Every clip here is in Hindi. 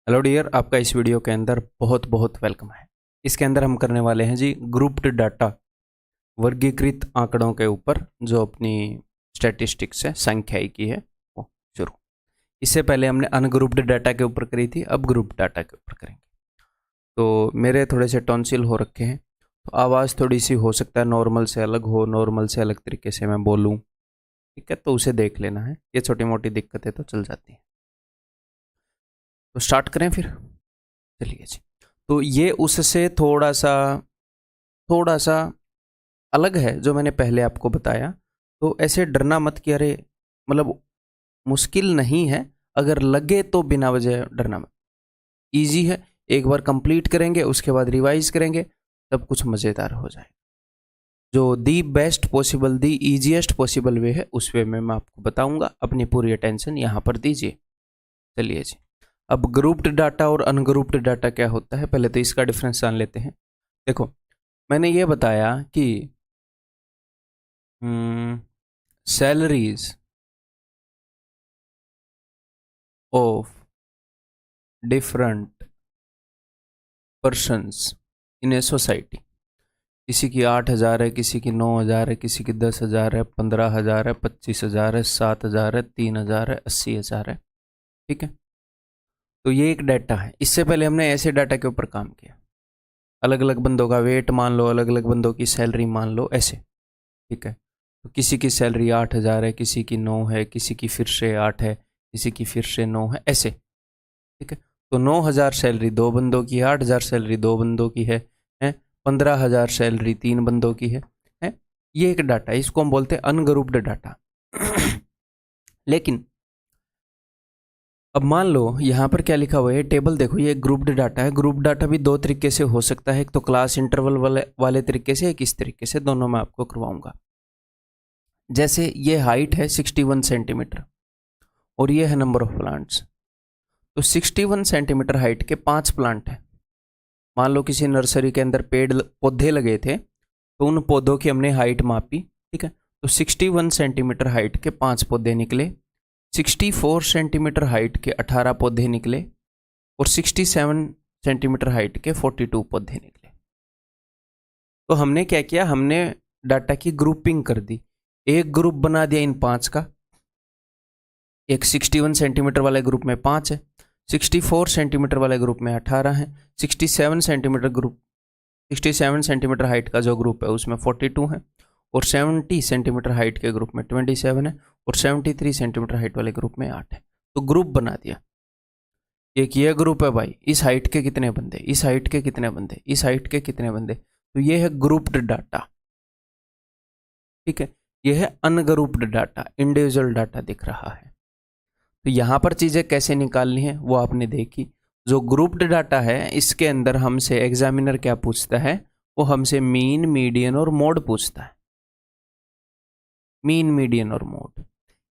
हेलो डियर, आपका इस वीडियो के अंदर बहुत बहुत वेलकम है। इसके अंदर हम करने वाले हैं जी ग्रुप्ड डाटा, वर्गीकृत आंकड़ों के ऊपर जो अपनी स्टैटिस्टिक्स है, सांख्यिकी है वो शुरू। इससे पहले हमने अनग्रुप्ड डाटा के ऊपर करी थी, अब ग्रुप डाटा के ऊपर करेंगे। तो मेरे थोड़े से टॉन्सिल हो रखे हैं, तो आवाज़ थोड़ी सी हो सकता है नॉर्मल से अलग हो, नॉर्मल से अलग तरीके से मैं बोलूँ, ठीक है, तो उसे देख लेना है। ये छोटी मोटी दिक्कतें तो चल जाती हैं। तो स्टार्ट करें फिर, चलिए जी। तो ये उससे थोड़ा सा अलग है जो मैंने पहले आपको बताया। तो ऐसे डरना मत कि अरे मतलब मुश्किल नहीं है, अगर लगे तो बिना वजह डरना मत। इजी है, एक बार कंप्लीट करेंगे उसके बाद रिवाइज करेंगे, तब कुछ मज़ेदार हो जाएगा। जो the best possible, the easiest possible way है, उस वे में मैं आपको बताऊंगा। अपनी पूरी अटेंशन यहाँ पर दीजिए। चलिए जी, अब ग्रुप्ड डाटा और अनग्रुप्ड डाटा क्या होता है, पहले तो इसका डिफरेंस जान लेते हैं। देखो, मैंने ये बताया कि salaries of different persons in a society, किसी की 8,000 है, किसी की 9,000 है, किसी की 10,000 है, 15,000 है, 25,000 है, 7,000 है, 3,000 है, 80,000 है। ठीक है, तो ये एक डाटा है। इससे पहले हमने ऐसे डाटा के ऊपर काम किया, अलग अलग बंदों का वेट मान लो, अलग अलग बंदों की सैलरी मान लो, ऐसे। ठीक है, तो किसी की सैलरी 8,000 है, किसी की 9 है, किसी की फिर से 8 है, किसी की फिर से 9 है, ऐसे। ठीक है, तो 9,000 सैलरी दो बंदों की है, 8,000 सैलरी दो बंदों की है, 15,000 सैलरी 3 बंदों की है। ये एक डाटा है, इसको हम बोलते हैं अनग्रुप्ड डाटा। लेकिन अब मान लो यहाँ पर क्या लिखा हुआ है, टेबल देखो, ये ग्रुप्ड डाटा है। ग्रुप डाटा भी दो तरीके से हो सकता है, एक तो क्लास इंटरवल वाले तरीके से, एक इस तरीके से, दोनों मैं आपको करवाऊंगा। जैसे ये हाइट है 61 सेंटीमीटर और ये है नंबर ऑफ प्लांट्स। तो 61 सेंटीमीटर हाइट के 5 प्लांट हैं। मान लो किसी नर्सरी के अंदर पेड़ पौधे लगे थे, तो उन पौधों की हमने हाइट मापी। ठीक है, तो 61 सेंटीमीटर हाइट के 5 पौधे निकले, 64 सेंटीमीटर हाइट के 18 पौधे निकले और 67 सेंटीमीटर हाइट के 42 पौधे निकले। तो हमने क्या किया, हमने डाटा की ग्रुपिंग कर दी। एक ग्रुप बना दिया इन 5 का, एक 61 सेंटीमीटर वाले ग्रुप में 5 है, 64 सेंटीमीटर वाले ग्रुप में 18 है, 67 सेंटीमीटर हाइट का जो ग्रुप है उसमें 42 है, और 70 सेंटीमीटर हाइट के ग्रुप में 27 है, और 73 सेंटीमीटर हाइट वाले ग्रुप में 8 है। तो ग्रुप बना दिया। एक ये ग्रुप है भाई, इस हाइट के कितने बंदे, इस हाइट के कितने बंदे, इस हाइट के कितने बंदे, तो ये है ग्रुप्ड डाटा। ठीक है, ये है अनग्रुप्ड डाटा, इंडिविजुअल डाटा दिख रहा है। तो यहाँ पर चीज़ें कैसे निकालनी है वो आपने देखी। जो ग्रुप्ड डाटा है इसके अंदर हमसे एग्जामिनर क्या पूछता है, वो हमसे मीन, मीडियन और मोड पूछता है। मीन, मीडियन और मोड,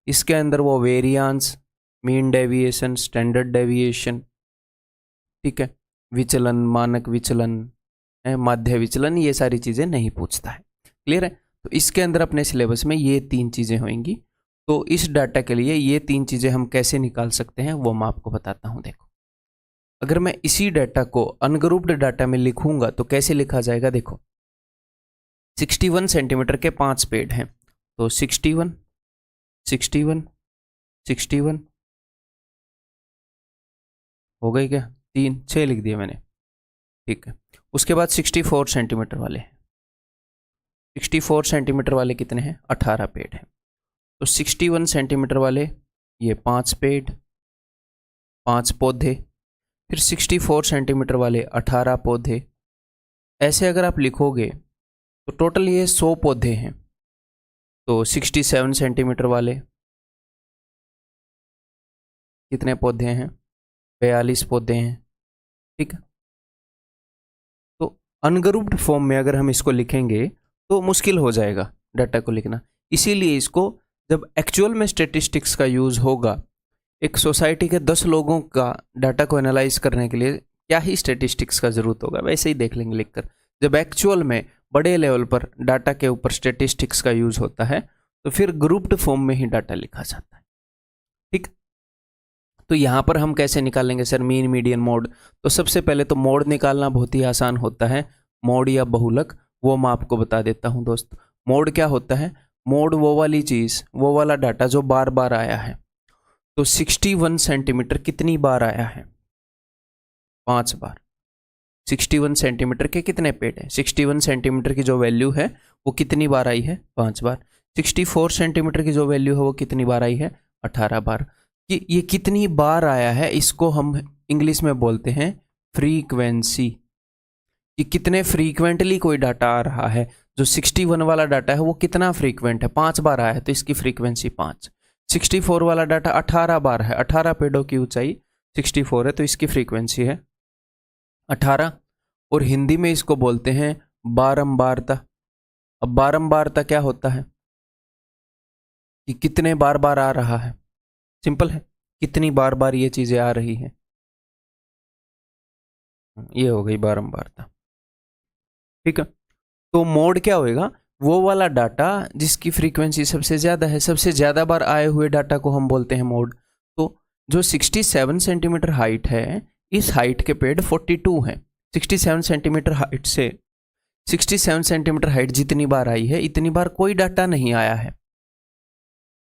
इसके अंदर वो variance, mean deviation, standard deviation, ठीक है, विचलन, मानक विचलन, माध्य विचलन, ये सारी चीज़ें नहीं पूछता है। क्लियर है? तो इसके अंदर अपने सिलेबस में ये 3 चीज़ें होंगी। तो इस डाटा के लिए ये 3 चीज़ें हम कैसे निकाल सकते हैं वो मैं आपको बताता हूँ। देखो, अगर मैं इसी डाटा को अनग्रुप्ड डाटा में लिखूंगा तो कैसे लिखा जाएगा, देखो 61 सेंटीमीटर के 5 पेड़ हैं, तो 61 61 61 हो गई क्या, 3 6 लिख दिए मैंने। ठीक है, उसके बाद 64 सेंटीमीटर वाले, 64 सेंटीमीटर वाले कितने हैं, 18 पेड़ हैं। तो 61 सेंटीमीटर वाले ये 5 पेड़, 5 पौधे, फिर 64 सेंटीमीटर वाले 18 पौधे। ऐसे अगर आप लिखोगे तो टोटल ये 100 पौधे हैं। तो 67 सेंटीमीटर वाले कितने पौधे हैं, 42 पौधे हैं। ठीक है, तो अनग्रुप्ड फॉर्म में अगर हम इसको लिखेंगे तो मुश्किल हो जाएगा डाटा को लिखना। इसीलिए इसको जब एक्चुअल में स्टेटिस्टिक्स का यूज़ होगा, एक सोसाइटी के 10 लोगों का डाटा को एनालाइज करने के लिए क्या ही स्टेटिस्टिक्स का ज़रूरत होगा, वैसे ही देख लेंगे लिखकर। जब एक्चुअल में बड़े लेवल पर डाटा के ऊपर स्टेटिस्टिक्स का यूज़ होता है तो फिर ग्रुप्ड फॉर्म में ही डाटा लिखा जाता है। ठीक, तो यहाँ पर हम कैसे निकालेंगे सर मीन मीडियन मोड? तो सबसे पहले तो मोड निकालना बहुत ही आसान होता है, मोड या बहुलक, वो मैं आपको बता देता हूँ दोस्त। मोड क्या होता है? मोड वो वाली चीज़, वो वाला डाटा जो बार बार आया है। तो 61 सेंटीमीटर कितनी बार आया है? 5 बार। 61 सेंटीमीटर के कितने पेड़ हैं? 61 सेंटीमीटर की जो वैल्यू है वो कितनी बार आई है? 5 बार। 64 सेंटीमीटर की जो वैल्यू है वो कितनी बार आई है? 18 बार। कि ये कितनी बार आया है इसको हम इंग्लिश में बोलते हैं फ्रीक्वेंसी, कि कितने फ्रीक्वेंटली कोई डाटा आ रहा है। जो 61 वाला डाटा है वो कितना फ्रीक्वेंट है? 5 बार आया है तो इसकी फ्रीक्वेंसी 5। 64 वाला डाटा 18 बार है, 18 पेड़ों की ऊंचाई 64 है तो इसकी फ्रीक्वेंसी है 18। और हिंदी में इसको बोलते हैं बारंबारता। अब बारंबारता क्या होता है? कि कितने बार बार आ रहा है, सिंपल है, कितनी बार बार ये चीजें आ रही हैं, ये हो गई बारंबारता। ठीक है, तो मोड क्या होएगा? वो वाला डाटा जिसकी फ्रीक्वेंसी सबसे ज्यादा है, सबसे ज्यादा बार आए हुए डाटा को हम बोलते हैं मोड। तो जो 67 सेंटीमीटर हाइट है, इस हाइट के पेड़ 42 हैं। 67 सेंटीमीटर हाइट से 67 सेंटीमीटर हाइट जितनी बार आई है इतनी बार कोई डाटा नहीं आया है,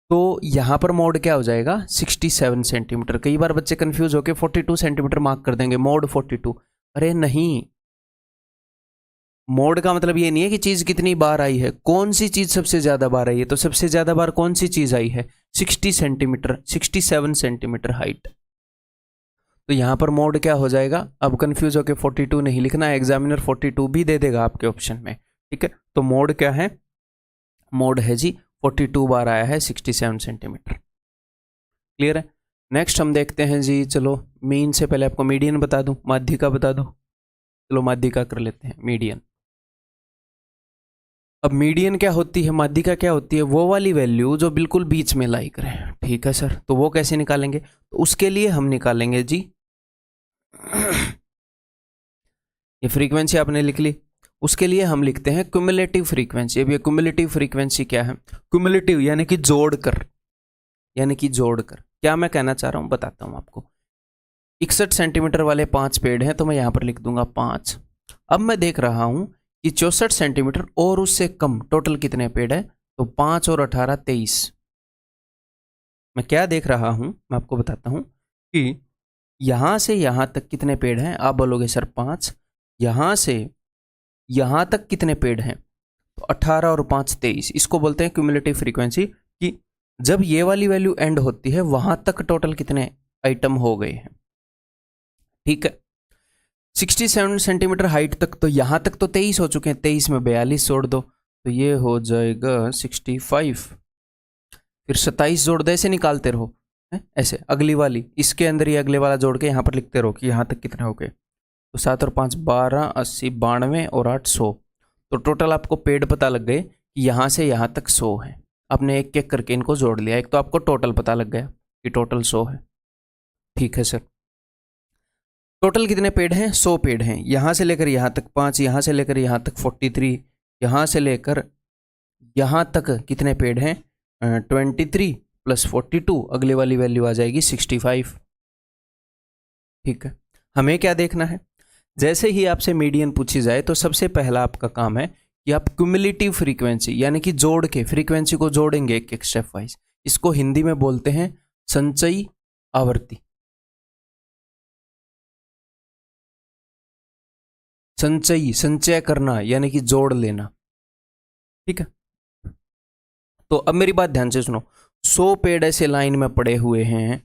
तो यहां पर मोड क्या हो जाएगा? 67 सेंटीमीटर। कई बार बच्चे कंफ्यूज होकर 42 सेंटीमीटर मार्क कर देंगे, मोड 42। अरे नहीं, मोड का मतलब ये नहीं है कि चीज कितनी बार आई है, कौन सी चीज सबसे ज्यादा बार आई है। तो सबसे ज्यादा बार कौन सी चीज आई है? 60 सेंटीमीटर, 67 सेंटीमीटर हाइट। तो यहां पर मोड क्या हो जाएगा? अब कंफ्यूज होकर 42 नहीं लिखना, एग्जामिनर 42 भी दे देगा आपके ऑप्शन में। ठीक है, तो मोड क्या है? मोड है जी 42 बार आया है 67 सेंटीमीटर। क्लियर है? नेक्स्ट हम देखते हैं जी, चलो मीन से पहले आपको मीडियन बता दूं, माध्यिका बता दो। चलो माध्यिका कर लेते हैं, मीडियन। अब मीडियन क्या होती है, माध्यिका क्या होती है? वो वाली वैल्यू जो बिल्कुल बीच में लाई करे। ठीक है सर, तो वो कैसे निकालेंगे? तो उसके लिए हम निकालेंगे जी ये फ्रीक्वेंसी आपने लिख ली, उसके लिए हम लिखते हैं क्युमुलेटिव फ्रीक्वेंसी। अब ये क्युमुलेटिव फ्रीक्वेंसी क्या है? क्युमुलेटिव यानी कि जोड़कर, यानी कि जोड़कर। क्या मैं कहना चाह रहा हूं बताता हूं आपको। 61 सेंटीमीटर वाले 5 पेड़ हैं तो मैं यहां पर लिख दूंगा 5। अब मैं देख रहा हूं कि 64 सेंटीमीटर और उससे कम टोटल कितने पेड़ है? तो 5 और 18 23। मैं क्या देख रहा हूं, मैं आपको बताता हूं कि यहां से यहां तक कितने पेड़ हैं? आप बोलोगे सर 5। यहां से यहां तक कितने पेड़ हैं? तो 18 और 5 23। इसको बोलते हैं क्यूमुलेटिव फ्रीक्वेंसी, कि जब ये वाली वैल्यू एंड होती है वहां तक टोटल कितने आइटम हो गए हैं। ठीक है, 67 सेंटीमीटर हाइट तक, तो यहां तक तो 23 हो चुके हैं, 23 में 42 जोड़ दो तो ये हो जाएगा 65। फिर 27 जोड़ दो, ऐसे निकालते रहो ऐसे, अगली वाली इसके अंदर ही अगले वाला जोड़ के यहां पर लिखते रहो कि यहां तक कितने हो गए। तो 7 और 5 12, 80 92 और 8 100। तो टोटल आपको पेड़ पता लग गए कि यहाँ से यहाँ तक 100 है। आपने एक एक करके इनको जोड़ लिया, एक तो आपको टोटल पता लग गया कि टोटल 100 है। ठीक है सर, टोटल कितने पेड़ हैं? 100 पेड़ हैं। यहाँ से लेकर यहाँ तक 5, यहाँ से लेकर यहाँ तक 43, यहाँ से लेकर यहाँ तक कितने पेड़ हैं? 23 प्लस 42, अगले वाली वैल्यू आ जाएगी 65। ठीक है, हमें क्या देखना है? जैसे ही आपसे मीडियन पूछी जाए तो सबसे पहला आपका काम है कि आप क्युमुलेटिव फ्रीक्वेंसी यानी कि जोड़ के फ्रीक्वेंसी को जोड़ेंगे एक एक स्टेप वाइज। इसको हिंदी में बोलते हैं संचयी आवर्ती। संचयी, संचय करना यानी कि जोड़ लेना। ठीक है, तो अब मेरी बात ध्यान से सुनो। 100 पेड़ ऐसे लाइन में पड़े हुए हैं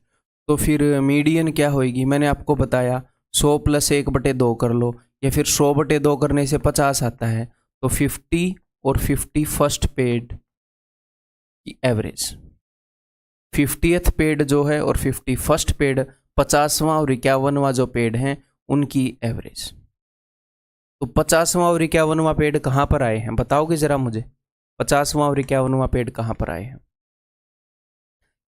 तो फिर मीडियन क्या होगी? मैंने आपको बताया 100 प्लस 1/2 कर लो, या फिर 100/2 करने से 50 आता है। तो 50 और 51st पेड़ की एवरेज, 50th पेड़ जो है और 51st पेड़, 50वां और 51वां जो पेड़ हैं उनकी एवरेज। तो 50वां और 51वां पेड़ कहाँ पर आए हैं बताओगे जरा मुझे? 50वां और 51वां पेड़ कहाँ पर आए हैं?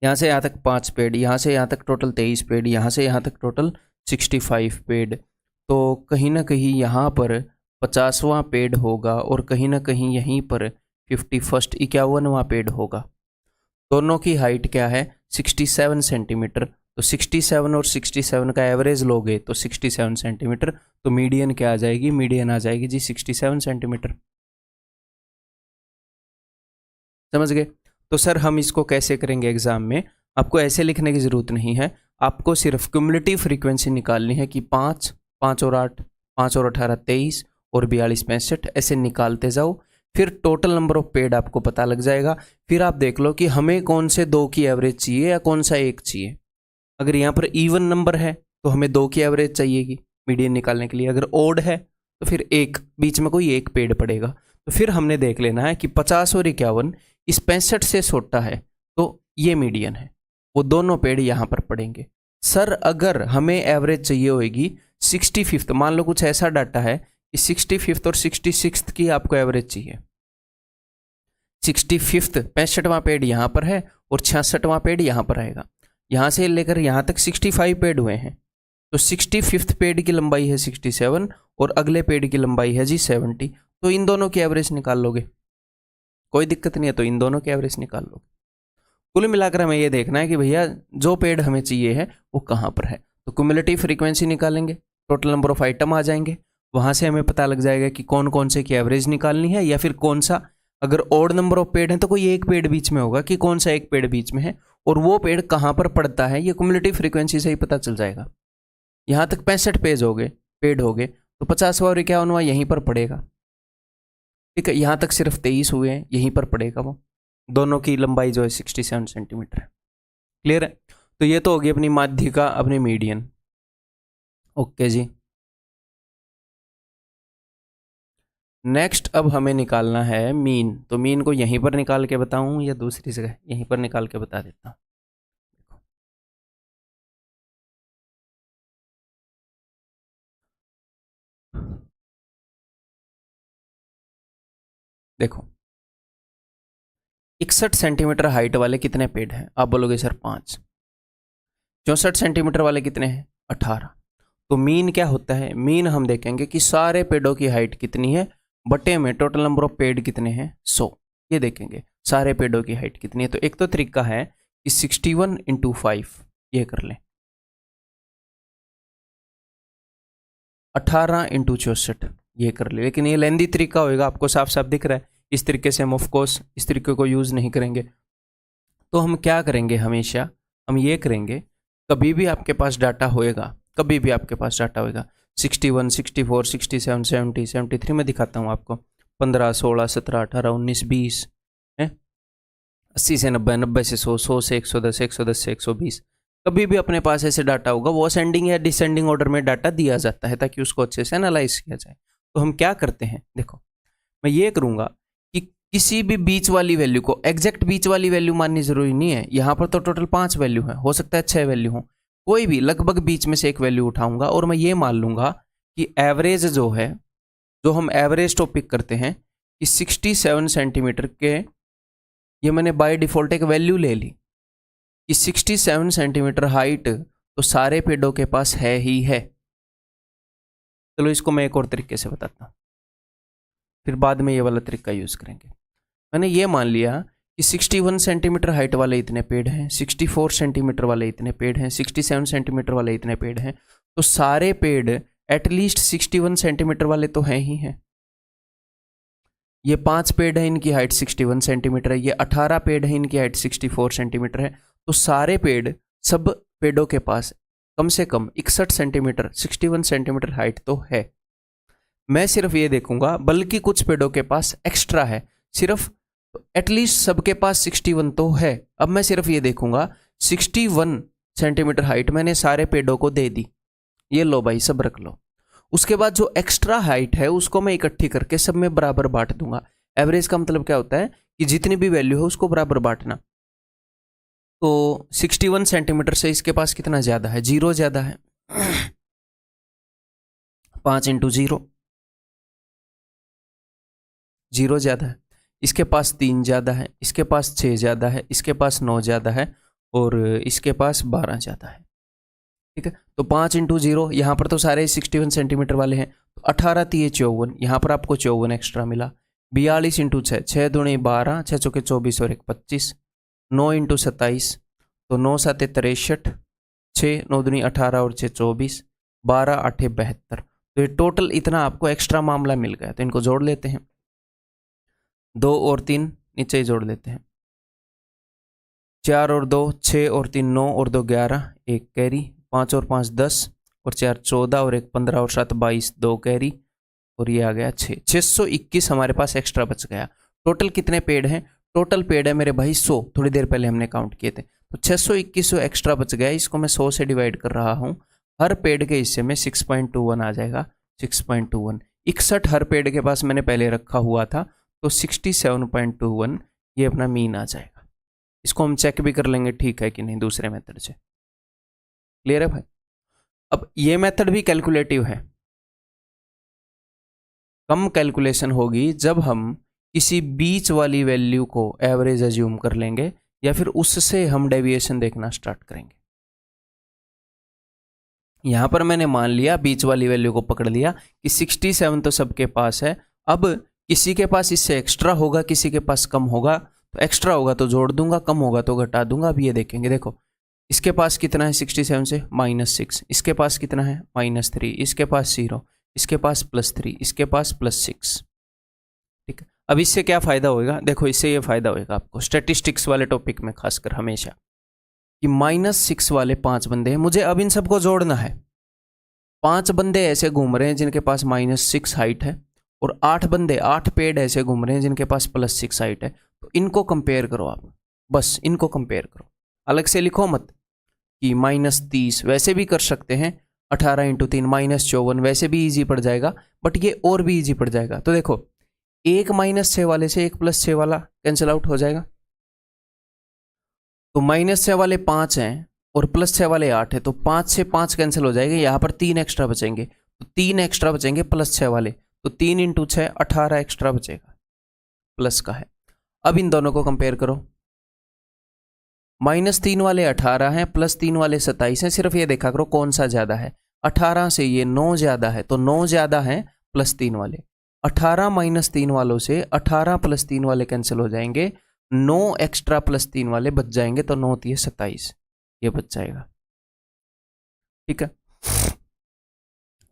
यहाँ से यहाँ तक 5 पेड़, यहाँ से यहाँ तक टोटल 23 पेड़, यहाँ से यहाँ तक टोटल 65 पेड़। तो कहीं ना कहीं यहाँ पर 50वां पेड़ होगा और कहीं ना कहीं यहीं पर 51वां पेड़ होगा। दोनों की हाइट क्या है? 67 सेंटीमीटर। तो 67 और 67 का एवरेज लोगे तो 67 सेंटीमीटर, तो मीडियन क्या आ जाएगी, मीडियन आ जाएगी जी 67 सेंटीमीटर। समझ गए। तो सर हम इसको कैसे करेंगे एग्जाम में, आपको ऐसे लिखने की जरूरत नहीं है, आपको सिर्फ क्युमुलेटिव फ्रीक्वेंसी निकालनी है कि 5, 5 और 8, 5 और 18 23 और 42 65 ऐसे निकालते जाओ, फिर टोटल नंबर ऑफ पेड आपको पता लग जाएगा। फिर आप देख लो कि हमें कौन से 2 की एवरेज चाहिए या कौन सा 1 चाहिए। अगर यहाँ पर इवन नंबर है तो हमें 2 की एवरेज चाहिएगी मीडियन निकालने के लिए, अगर ओड है तो फिर 1, बीच में कोई 1 पेड पड़ेगा। तो फिर हमने देख लेना है कि 50 और 51 इस 65 से छोटा है तो ये मीडियन है, वो दोनों पेड़ यहाँ पर पड़ेंगे। सर अगर हमें एवरेज चाहिए होगी 65th, मान लो कुछ ऐसा डाटा है कि 65th और 66th की आपको एवरेज चाहिए। 65th 65वां पेड़ यहाँ पर है और 66वां पेड़ यहाँ पर आएगा, यहाँ से लेकर यहाँ तक 65 पेड़ हुए हैं, तो 65th पेड़ की लंबाई है 67 और अगले पेड़ की लंबाई है जी 70, तो इन दोनों की एवरेज निकाल लोगे, कोई दिक्कत नहीं है, तो इन दोनों की एवरेज निकाल लोगे। कुल मिलाकर हमें ये देखना है कि भैया जो पेड़ हमें चाहिए है वो कहाँ पर है, तो क्युमुलेटिव फ्रीक्वेंसी निकालेंगे, टोटल नंबर ऑफ आइटम आ जाएंगे, वहाँ से हमें पता लग जाएगा कि कौन कौन से की एवरेज निकालनी है, या फिर कौन सा, अगर ऑड नंबर ऑफ पेड़ है तो कोई एक पेड़ बीच में होगा कि कौन सा एक पेड़ बीच में है और वो पेड़ कहाँ पर पड़ता है, ये क्युमुलेटिव फ्रीक्वेंसी से ही पता चल जाएगा। यहाँ तक 65 पेज हो गए, पेड़ हो गए, तो 50वां और 51वां यहीं पर पड़ेगा, ठीक है। यहाँ तक सिर्फ 23 हुए हैं, यहीं पर पड़ेगा वो, दोनों की लंबाई जो है 67 सेंटीमीटर है। क्लियर है। तो ये तो होगी अपनी माध्यिका, अपनी मीडियन। ओके जी, नेक्स्ट अब हमें निकालना है मीन। तो मीन को यहीं पर निकाल के बताऊं या दूसरी जगह, यहीं पर निकाल के बता देता हूं। देखो 61 सेंटीमीटर हाइट वाले कितने पेड़ हैं, आप बोलोगे सर 5। 64 सेंटीमीटर वाले कितने हैं, 18। तो मीन क्या होता है, मीन हम देखेंगे कि सारे पेड़ों की हाइट कितनी है बटे में टोटल नंबर ऑफ पेड़ कितने हैं 100, ये देखेंगे सारे पेड़ों की हाइट कितनी है। तो एक तो तरीका है कि 61 × 5 ये कर लें, 18 × 64 ये कर ले, लेकिन ये लेंदी तरीका होएगा, आपको साफ साफ दिख रहा है। इस तरीके से हम ऑफकोर्स इस तरीके को यूज़ नहीं करेंगे। तो हम क्या करेंगे, हमेशा हम ये करेंगे, कभी भी आपके पास डाटा होएगा, कभी भी आपके पास डाटा होएगा 61, 64, 67, 70, 73 में दिखाता हूँ आपको, 15, 16, 17, 18, 19, 20 है, 80 से 90, 90 से 100, 100 से 110, 110 से 120, कभी भी अपने पास ऐसे डाटा होगा, वो असेंडिंग या डिसेंडिंग ऑर्डर में डाटा दिया जाता है ताकि उसको अच्छे से एनालाइज किया जाए। तो हम क्या करते हैं, देखो मैं ये करूँगा कि किसी भी बीच वाली वैल्यू को, एग्जैक्ट बीच वाली वैल्यू माननी जरूरी नहीं है, यहाँ पर तो टोटल 5 वैल्यू है, हो सकता है 6 वैल्यू हो, कोई भी लगभग बीच में से एक वैल्यू उठाऊंगा और मैं ये मान लूंगा कि एवरेज जो है, जो हम एवरेज टॉपिक करते हैं कि 67 सेंटीमीटर के, ये मैंने बाय डिफॉल्ट एक वैल्यू ले ली कि 67 सेंटीमीटर हाइट तो सारे पेड़ों के पास है ही है। चलो इसको मैं एक और तरीके से बताता हूँ, फिर बाद में ये वाला तरीका यूज़ करेंगे। मैंने ये मान लिया कि 61 सेंटीमीटर हाइट वाले इतने पेड़ हैं, 64 सेंटीमीटर वाले इतने पेड़ हैं, 67 सेंटीमीटर वाले इतने पेड़ हैं, तो सारे पेड़ एटलीस्ट 61 सेंटीमीटर वाले तो हैं ही हैं। ये 5 पेड़ हैं, इनकी हाइट 61 सेंटीमीटर है, ये 18 पेड़ हैं, इनकी हाइट 64 सेंटीमीटर है, तो सारे पेड़, सब पेड़ों के पास कम से कम 61 सेंटीमीटर 61 सेंटीमीटर हाइट तो है। मैं सिर्फ ये देखूंगा, बल्कि कुछ पेड़ों के पास एक्स्ट्रा है, सिर्फ एटलीस्ट सबके पास 61 तो है। अब मैं सिर्फ ये देखूंगा 61 सेंटीमीटर हाइट मैंने सारे पेड़ों को दे दी, ये लो भाई सब रख लो। उसके बाद जो एक्स्ट्रा हाइट है उसको मैं इकट्ठी करके सब में बराबर बांट दूंगा। एवरेज का मतलब क्या होता है कि जितनी भी वैल्यू है उसको बराबर बांटना। तो 61 सेंटीमीटर से इसके पास कितना ज्यादा है, 0 ज्यादा है, 5 × 0, 0 ज्यादा है, इसके पास 3 ज़्यादा है, इसके पास 6 ज़्यादा है, इसके पास 9 ज़्यादा है और इसके पास 12 ज़्यादा है, ठीक है। तो 5 × 0, यहाँ पर तो सारे 61 सेंटीमीटर वाले हैं, तो 18 × 54, यहाँ पर आपको 54 एक्स्ट्रा मिला। 42 × 6, 6 दूनी 12, 6 चौके 24 और 1 25, 9 × 27, तो 9 7 63, 6 9 दूनी 18 और 6 24, 12 8 72। तो ये टोटल इतना आपको एक्स्ट्रा मामला मिल गया, तो इनको जोड़ लेते हैं। 2 और 3 नीचे ही जोड़ लेते हैं। 4 और 2 6 और 3 9 और 2 11, 1 कैरी, 5 और 5 10 और 4 14 और 1 15 और 7 22, 2 कैरी और ये आ गया 6। 621 हमारे पास एक्स्ट्रा बच गया। टोटल कितने पेड़ हैं? टोटल पेड़ है मेरे भाई 100, थोड़ी देर पहले हमने काउंट किए थे। तो 621 एक्स्ट्रा बच गया, इसको मैं 100 से डिवाइड कर रहा हूँ। हर पेड़ के हिस्से में 6.21 आ जाएगा। 6.21 61 हर पेड़ के पास मैंने पहले रखा हुआ था, तो 67.21 ये अपना मीन आ जाएगा। इसको हम चेक भी कर लेंगे ठीक है कि नहीं दूसरे मेथड से। क्लियर है भाई? अब ये मेथड भी कैलकुलेटिव है। कम कैलकुलेशन होगी जब हम किसी बीच वाली वैल्यू को एवरेज अज्यूम कर लेंगे या फिर उससे हम डेविएशन देखना स्टार्ट करेंगे। यहां पर मैंने मान लिया बीच वाली वैल्यू को पकड़ लिया कि 67 तो सबके पास है। अब किसी के पास इससे एक्स्ट्रा होगा, किसी के पास कम होगा, तो एक्स्ट्रा होगा तो जोड़ दूंगा, कम होगा तो घटा दूंगा। अब ये देखेंगे, देखो इसके पास कितना है 67 से -6, इसके पास कितना है -3, इसके पास 0, इसके पास +3, इसके पास +6। ठीक है, अब इससे क्या फ़ायदा होगा? देखो इससे ये फ़ायदा होगा आपको स्टैटिस्टिक्स वाले टॉपिक में खासकर हमेशा, कि -6 वाले 5 बंदे हैं, मुझे अब इन सबको जोड़ना है। 5 बंदे ऐसे घूम रहे हैं जिनके पास -6 हाइट है, और 8 बंदे 8 पेड़ ऐसे घूम रहे हैं जिनके पास +6 हाइट है। तो इनको कंपेयर करो आप, बस इनको कंपेयर करो, अलग से लिखो मत कि -30, वैसे भी कर सकते हैं। 18 × 3 -54, वैसे भी ईजी पड़ जाएगा, बट ये और भी ईजी पड़ जाएगा। तो देखो एक -6 वाले से एक +6 वाला कैंसिल आउट हो जाएगा, तो -6 वाले 5 हैं और +6 वाले 8 है, तो 5 से 5 कैंसिल हो जाएंगे। यहाँ पर 3 एक्स्ट्रा बचेंगे, तो 3 एक्स्ट्रा बचेंगे +6 वाले, तो 3 × 6 18 एक्स्ट्रा बचेगा, प्लस का है। अब इन दोनों को कंपेयर करो, -3 वाले 18 हैं, +3 वाले 27 हैं। सिर्फ ये देखा करो कौन सा ज़्यादा है। 18 से ये 9 ज़्यादा है, तो 9 ज़्यादा है +3 वाले। 18 -3 वालों से 18 +3 वाले कैंसिल हो जाएंगे, 9 एक्स्ट्रा +3 वाले बच जाएंगे, तो 9 × 27 ये बच जाएगा। ठीक है,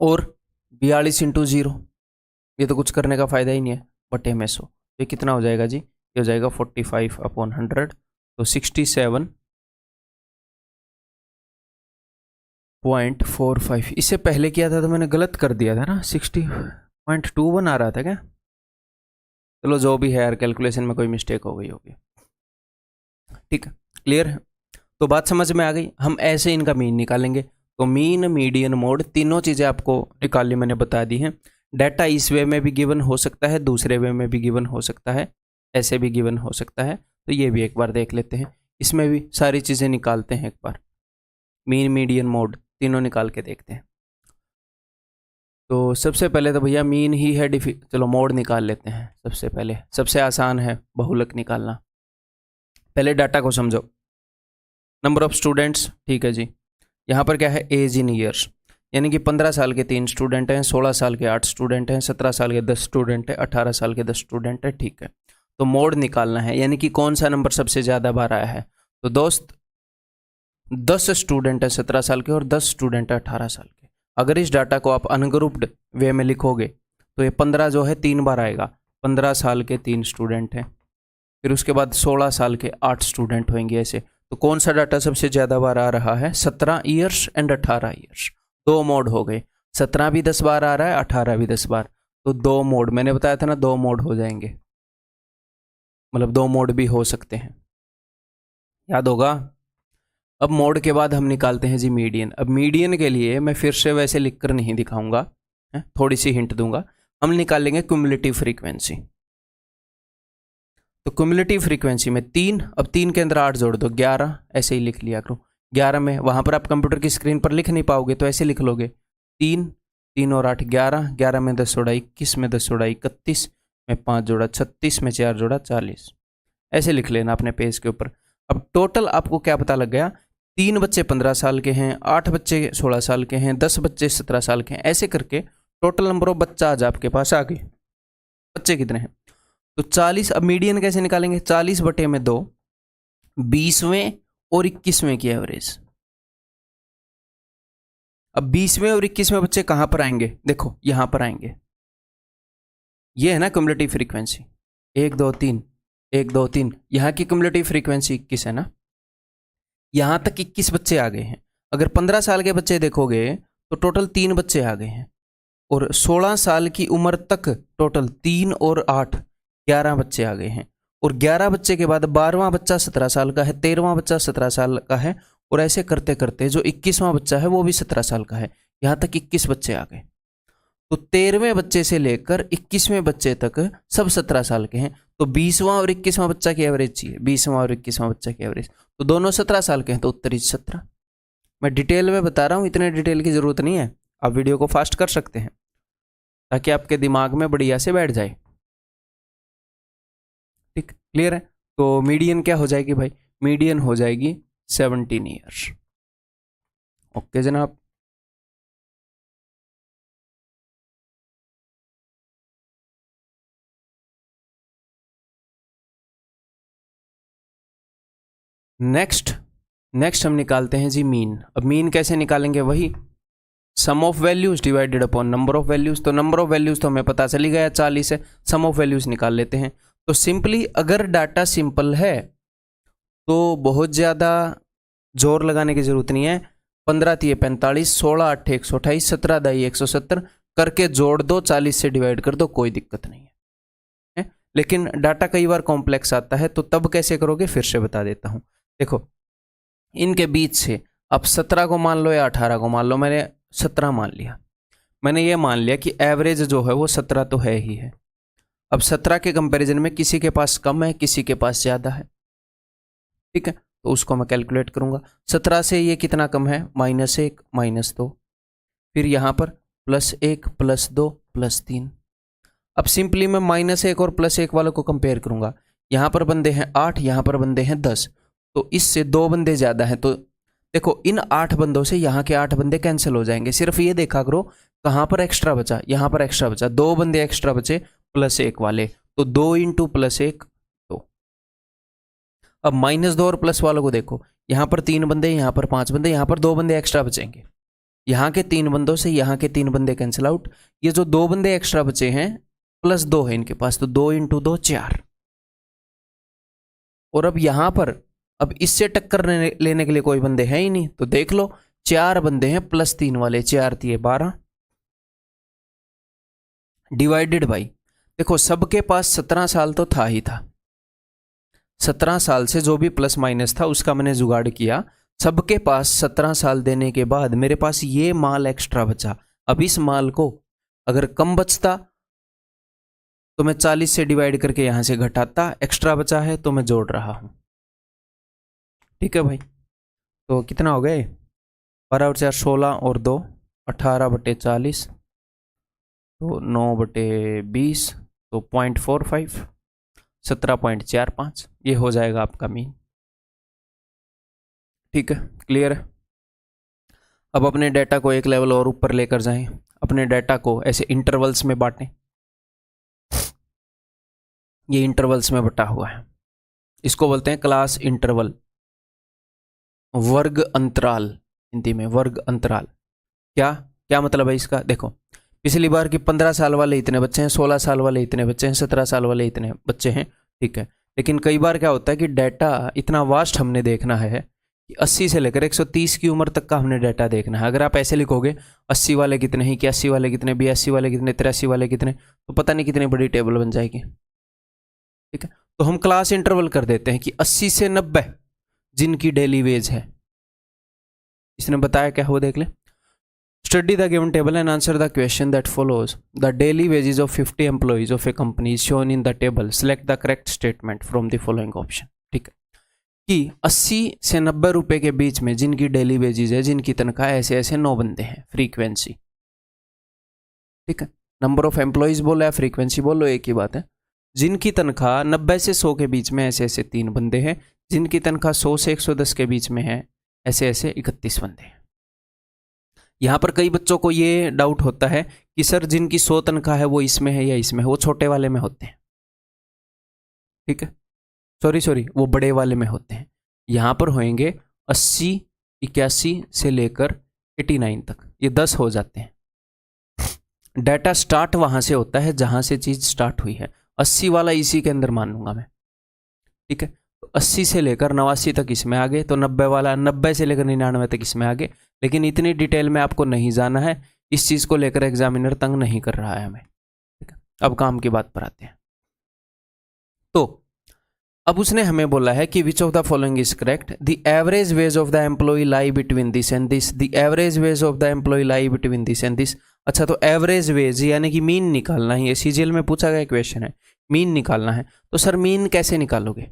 और 42 × 0, ये तो कुछ करने का फायदा ही नहीं है, बटे में 100। ये कितना हो जाएगा जी? ये हो जाएगा 45/100, तो 67.45। इससे पहले किया था तो मैंने गलत कर दिया था ना, 60.21 आ रहा था क्या? चलो जो भी है यार, कैलकुलेशन में कोई मिस्टेक हो गई होगी। ठीक है, क्लियर है? तो बात समझ में आ गई। हम ऐसे इनका मीन निकालेंगे, तो मीन, मीडियन, मोड, तीनों चीज़ें आपको निकालनी मैंने बता दी हैं। डाटा इस वे में भी गिवन हो सकता है, दूसरे वे में भी गिवन हो सकता है, ऐसे भी गिवन हो सकता है। तो ये भी एक बार देख लेते हैं, इसमें भी सारी चीज़ें निकालते हैं एक बार। मीन, मीडियन, मोड तीनों निकाल के देखते हैं। तो सबसे पहले तो भैया मीन ही है, चलो मोड निकाल लेते हैं सबसे पहले। सबसे आसान है बहुलक निकालना। पहले डाटा को समझो। नंबर ऑफ स्टूडेंट्स, ठीक है जी। यहाँ पर क्या है? एज इन ईयर्स, यानी कि 15 साल के 3 स्टूडेंट हैं, 16 साल के 8 स्टूडेंट हैं, 17 साल के 10 स्टूडेंट हैं, 18 साल के 10 स्टूडेंट हैं। ठीक है, तो मोड निकालना है, यानी कि कौन सा नंबर सबसे ज़्यादा बार आया है। तो दोस्त 10 स्टूडेंट हैं 17 साल के और 10 स्टूडेंट हैं 18 साल के। अगर इस डाटा को आप अनग्रुप्ड वे में लिखोगे तो ये 15 जो है 3 बार आएगा। 15 साल के 3 स्टूडेंट हैं, फिर उसके बाद 16 साल के 8 स्टूडेंट होंगे ऐसे। तो कौन सा डाटा सबसे ज़्यादा बार आ रहा है? 17 ईयर्स एंड 18 ईयर्स। 2 मोड हो गए, 17 भी 10 बार आ रहा है, 18 भी 10 बार। तो 2 मोड, मैंने बताया था ना 2 मोड हो जाएंगे, मतलब 2 मोड भी हो सकते हैं, याद होगा। अब मोड के बाद हम निकालते हैं जी मीडियन। अब मीडियन के लिए मैं फिर से वैसे लिखकर नहीं दिखाऊंगा, थोड़ी सी हिंट दूंगा। हम निकालेंगे क्युमुलेटिव फ्रीक्वेंसी। तो क्युमुलेटिव फ्रीक्वेंसी में 3, अब 3 के अंदर 8 जोड़ दो, 11, ऐसे ही लिख लिया करो। 11 में वहाँ पर आप कंप्यूटर की स्क्रीन पर लिख नहीं पाओगे, तो ऐसे लिख लोगे 3, 3 और 8 11, 11 में 10 जोड़ा 21, में 10 जोड़ा 31, में 5 जोड़ा 36, में 4 जोड़ा 40, ऐसे लिख लेना अपने पेज के ऊपर। अब टोटल आपको क्या पता लग गया? 3 बच्चे 15 साल के हैं, 8 बच्चे 16 साल के हैं, 10 बच्चे 17 साल के हैं, ऐसे करके टोटल नंबर ऑफ बच्चा आज आपके पास आ गए। बच्चे कितने हैं? तो 40। अब मीडियन कैसे निकालेंगे? 40 बटे में 2, 20वें और 21वें की एवरेज। अब 20वें और 21वें बच्चे कहाँ पर आएंगे, देखो यहाँ पर आएंगे। ये है ना क्युमुलेटिव फ्रीक्वेंसी, 1 2 3 1 2 3, यहाँ की क्युमुलेटिव फ्रीक्वेंसी 21 है ना। यहाँ तक 21 बच्चे आ गए हैं। अगर 15 साल के बच्चे देखोगे तो टोटल 3 बच्चे आ गए हैं, और 16 साल की उम्र तक टोटल 3 और 8 11 बच्चे आ गए हैं। और 11 बच्चे के बाद 12वां बच्चा 17 साल का है, 13वां बच्चा 17 साल का है, और ऐसे करते करते जो 21वां बच्चा है वो भी 17 साल का है। यहाँ तक 21 बच्चे आ गए। तो 13वें बच्चे से लेकर 21वें बच्चे तक सब 17 साल के हैं। तो 20वां और 21वां बच्चा की एवरेज चाहिए, 20वां और 21वां बच्चा की एवरेज, तो दोनों 17 साल के हैं, तो उत्तर 17। मैं डिटेल में बता रहा हूँ, इतने डिटेल की जरूरत नहीं है, आप वीडियो को फास्ट कर सकते हैं ताकि आपके दिमाग में बढ़िया से बैठ जाए। ठीक, क्लियर है। तो मीडियन क्या हो जाएगी भाई, मीडियन हो जाएगी 17 ईयर्स। ओके जनाब। नेक्स्ट हम निकालते हैं जी मीन। अब मीन कैसे निकालेंगे, वही sum of values divided upon number of values. तो नंबर ऑफ वैल्यूज तो हमें पता चली गया 40 है, सम ऑफ वैल्यूज निकाल लेते हैं। तो सिंपली अगर डाटा सिंपल है तो बहुत ज़्यादा जोर लगाने की जरूरत नहीं है। 15 3 45, 16 8 128, 17 दाई 170 करके जोड़ दो, 40 से डिवाइड कर दो, कोई दिक्कत नहीं है। लेकिन डाटा कई बार कॉम्प्लेक्स आता है, तो तब कैसे करोगे फिर से बता देता हूँ। देखो इनके बीच से अब 17 को मान लो या 18 को मान लो, मैंने 17 मान लिया। मैंने ये मान लिया कि एवरेज जो है वो 17 तो है ही है। अब 17 के कंपैरिजन में किसी के पास कम है, किसी के पास ज़्यादा है, ठीक है, तो उसको मैं कैलकुलेट करूंगा। 17 से ये कितना कम है, -1 -2, फिर यहाँ पर +1 +2 +3। अब सिंपली मैं -1 और +1 वालों को कंपेयर करूंगा। यहाँ पर बंदे हैं 8, यहाँ पर बंदे हैं 10, तो इससे 2 बंदे ज़्यादा हैं। तो देखो इन 8 बंदों से यहाँ के 8 बंदे कैंसिल हो जाएंगे। सिर्फ ये देखा करो कहाँ पर एक्स्ट्रा बचा, यहाँ पर एक्स्ट्रा बचा, 2 बंदे एक्स्ट्रा बचे +1 वाले, तो 2 × +1 2। अब -2 और प्लस वालों को देखो, यहाँ पर 3 बंदे, यहाँ पर 5 बंदे, यहाँ पर 2 बंदे एक्स्ट्रा बचेंगे। यहाँ के 3 बंदों से यहाँ के 3 बंदे कैंसिल आउट। ये जो 2 बंदे एक्स्ट्रा बचे हैं +2 है इनके पास, तो 2 × 2 4। और अब यहाँ पर अब इससे टक्कर लेने के लिए कोई बंदे हैं ही नहीं, तो देख लो 4 बंदे हैं +3 वाले, 4 × 12 डिवाइडेड बाई, देखो सबके पास 17 साल तो था ही था। 17 साल से जो भी प्लस माइनस था उसका मैंने जुगाड़ किया। सबके पास 17 साल देने के बाद मेरे पास ये माल एक्स्ट्रा बचा। अब इस माल को अगर कम बचता तो मैं 40 से डिवाइड करके यहां से घटाता, एक्स्ट्रा बचा है तो मैं जोड़ रहा हूं। ठीक है भाई, तो कितना हो गए, 12 और 4 16 और 2 18/40, तो 9/20, तो 0.45 17.45, ये हो जाएगा आपका मीन। ठीक है, क्लियर है। अब अपने डेटा को एक लेवल और ऊपर लेकर जाएं, अपने डेटा को ऐसे इंटरवल्स में बांटें। ये इंटरवल्स में बटा हुआ है, इसको बोलते हैं क्लास इंटरवल, वर्ग अंतराल, हिंदी में वर्ग अंतराल। क्या क्या मतलब है इसका, देखो पिछली बार की 15 साल वाले इतने बच्चे हैं, 16 साल वाले इतने बच्चे हैं, 17 साल वाले इतने बच्चे हैं, ठीक है। लेकिन कई बार क्या होता है कि डाटा इतना वास्ट हमने देखना है कि 80 से लेकर 130 की उम्र तक का हमने डाटा देखना है। अगर आप ऐसे लिखोगे 80 वाले कितने हैं, 81 वाले कितने, 82 वाले कितने, 83 वाले कितने, तो पता नहीं कितनी बड़ी टेबल बन जाएगी। ठीक है, तो हम क्लास इंटरवल कर देते हैं कि 80 से 90 जिनकी डेली वेज है। इसने बताया क्या, वो देख ले। Study the given table and answer the question that follows. The daily wages of 50 employees of a company is shown in the table. Select the correct statement from the following option. ठीक है, कि 80 से 90 रुपए के बीच में जिनकी डेली वेजेस है, जिनकी तनख्वाह ऐसे ऐसे 9 बंदे हैं, फ्रीक्वेंसी। ठीक है, नंबर ऑफ एम्प्लॉइज बोलो या फ्रीक्वेंसी बोलो एक ही बात है। जिनकी तनख्वाह 90 से 100 के बीच में ऐसे ऐसे 3 बंदे हैं, जिनकी तनख्वाह 100 से 110 के बीच में है ऐसे ऐसे 31 बंदे हैं। यहाँ पर कई बच्चों को ये डाउट होता है कि सर जिनकी 100 तनख्वाह है वो इसमें है या इसमें है, वो छोटे वाले में होते हैं। ठीक है, सॉरी वो बड़े वाले में होते हैं। यहाँ पर होंगे 80 81 से लेकर 89 तक, ये 10 हो जाते हैं। डाटा स्टार्ट वहां से होता है जहां से चीज स्टार्ट हुई है। 80 वाला इसी के अंदर मान लूंगा मैं, ठीक है। तो 80 से लेकर 89 तक इसमें आ गए, तो 90 वाला 90 से लेकर 99 तक इसमें आ गए। लेकिन इतनी डिटेल में आपको नहीं जाना है, इस चीज को लेकर एग्जामिनर तंग नहीं कर रहा है हमें, ठीक है। अब काम की बात पर आते हैं। तो अब उसने हमें बोला है कि which of the following is correct, the average wage of the employ lie between this and this, the average wage of the employ lie between this and this. अच्छा, तो एवरेज वेज यानी कि मीन निकालना है, ये सीजीएल में पूछा गया क्वेश्चन है, मीन निकालना है। तो सर मीन कैसे निकालोगे?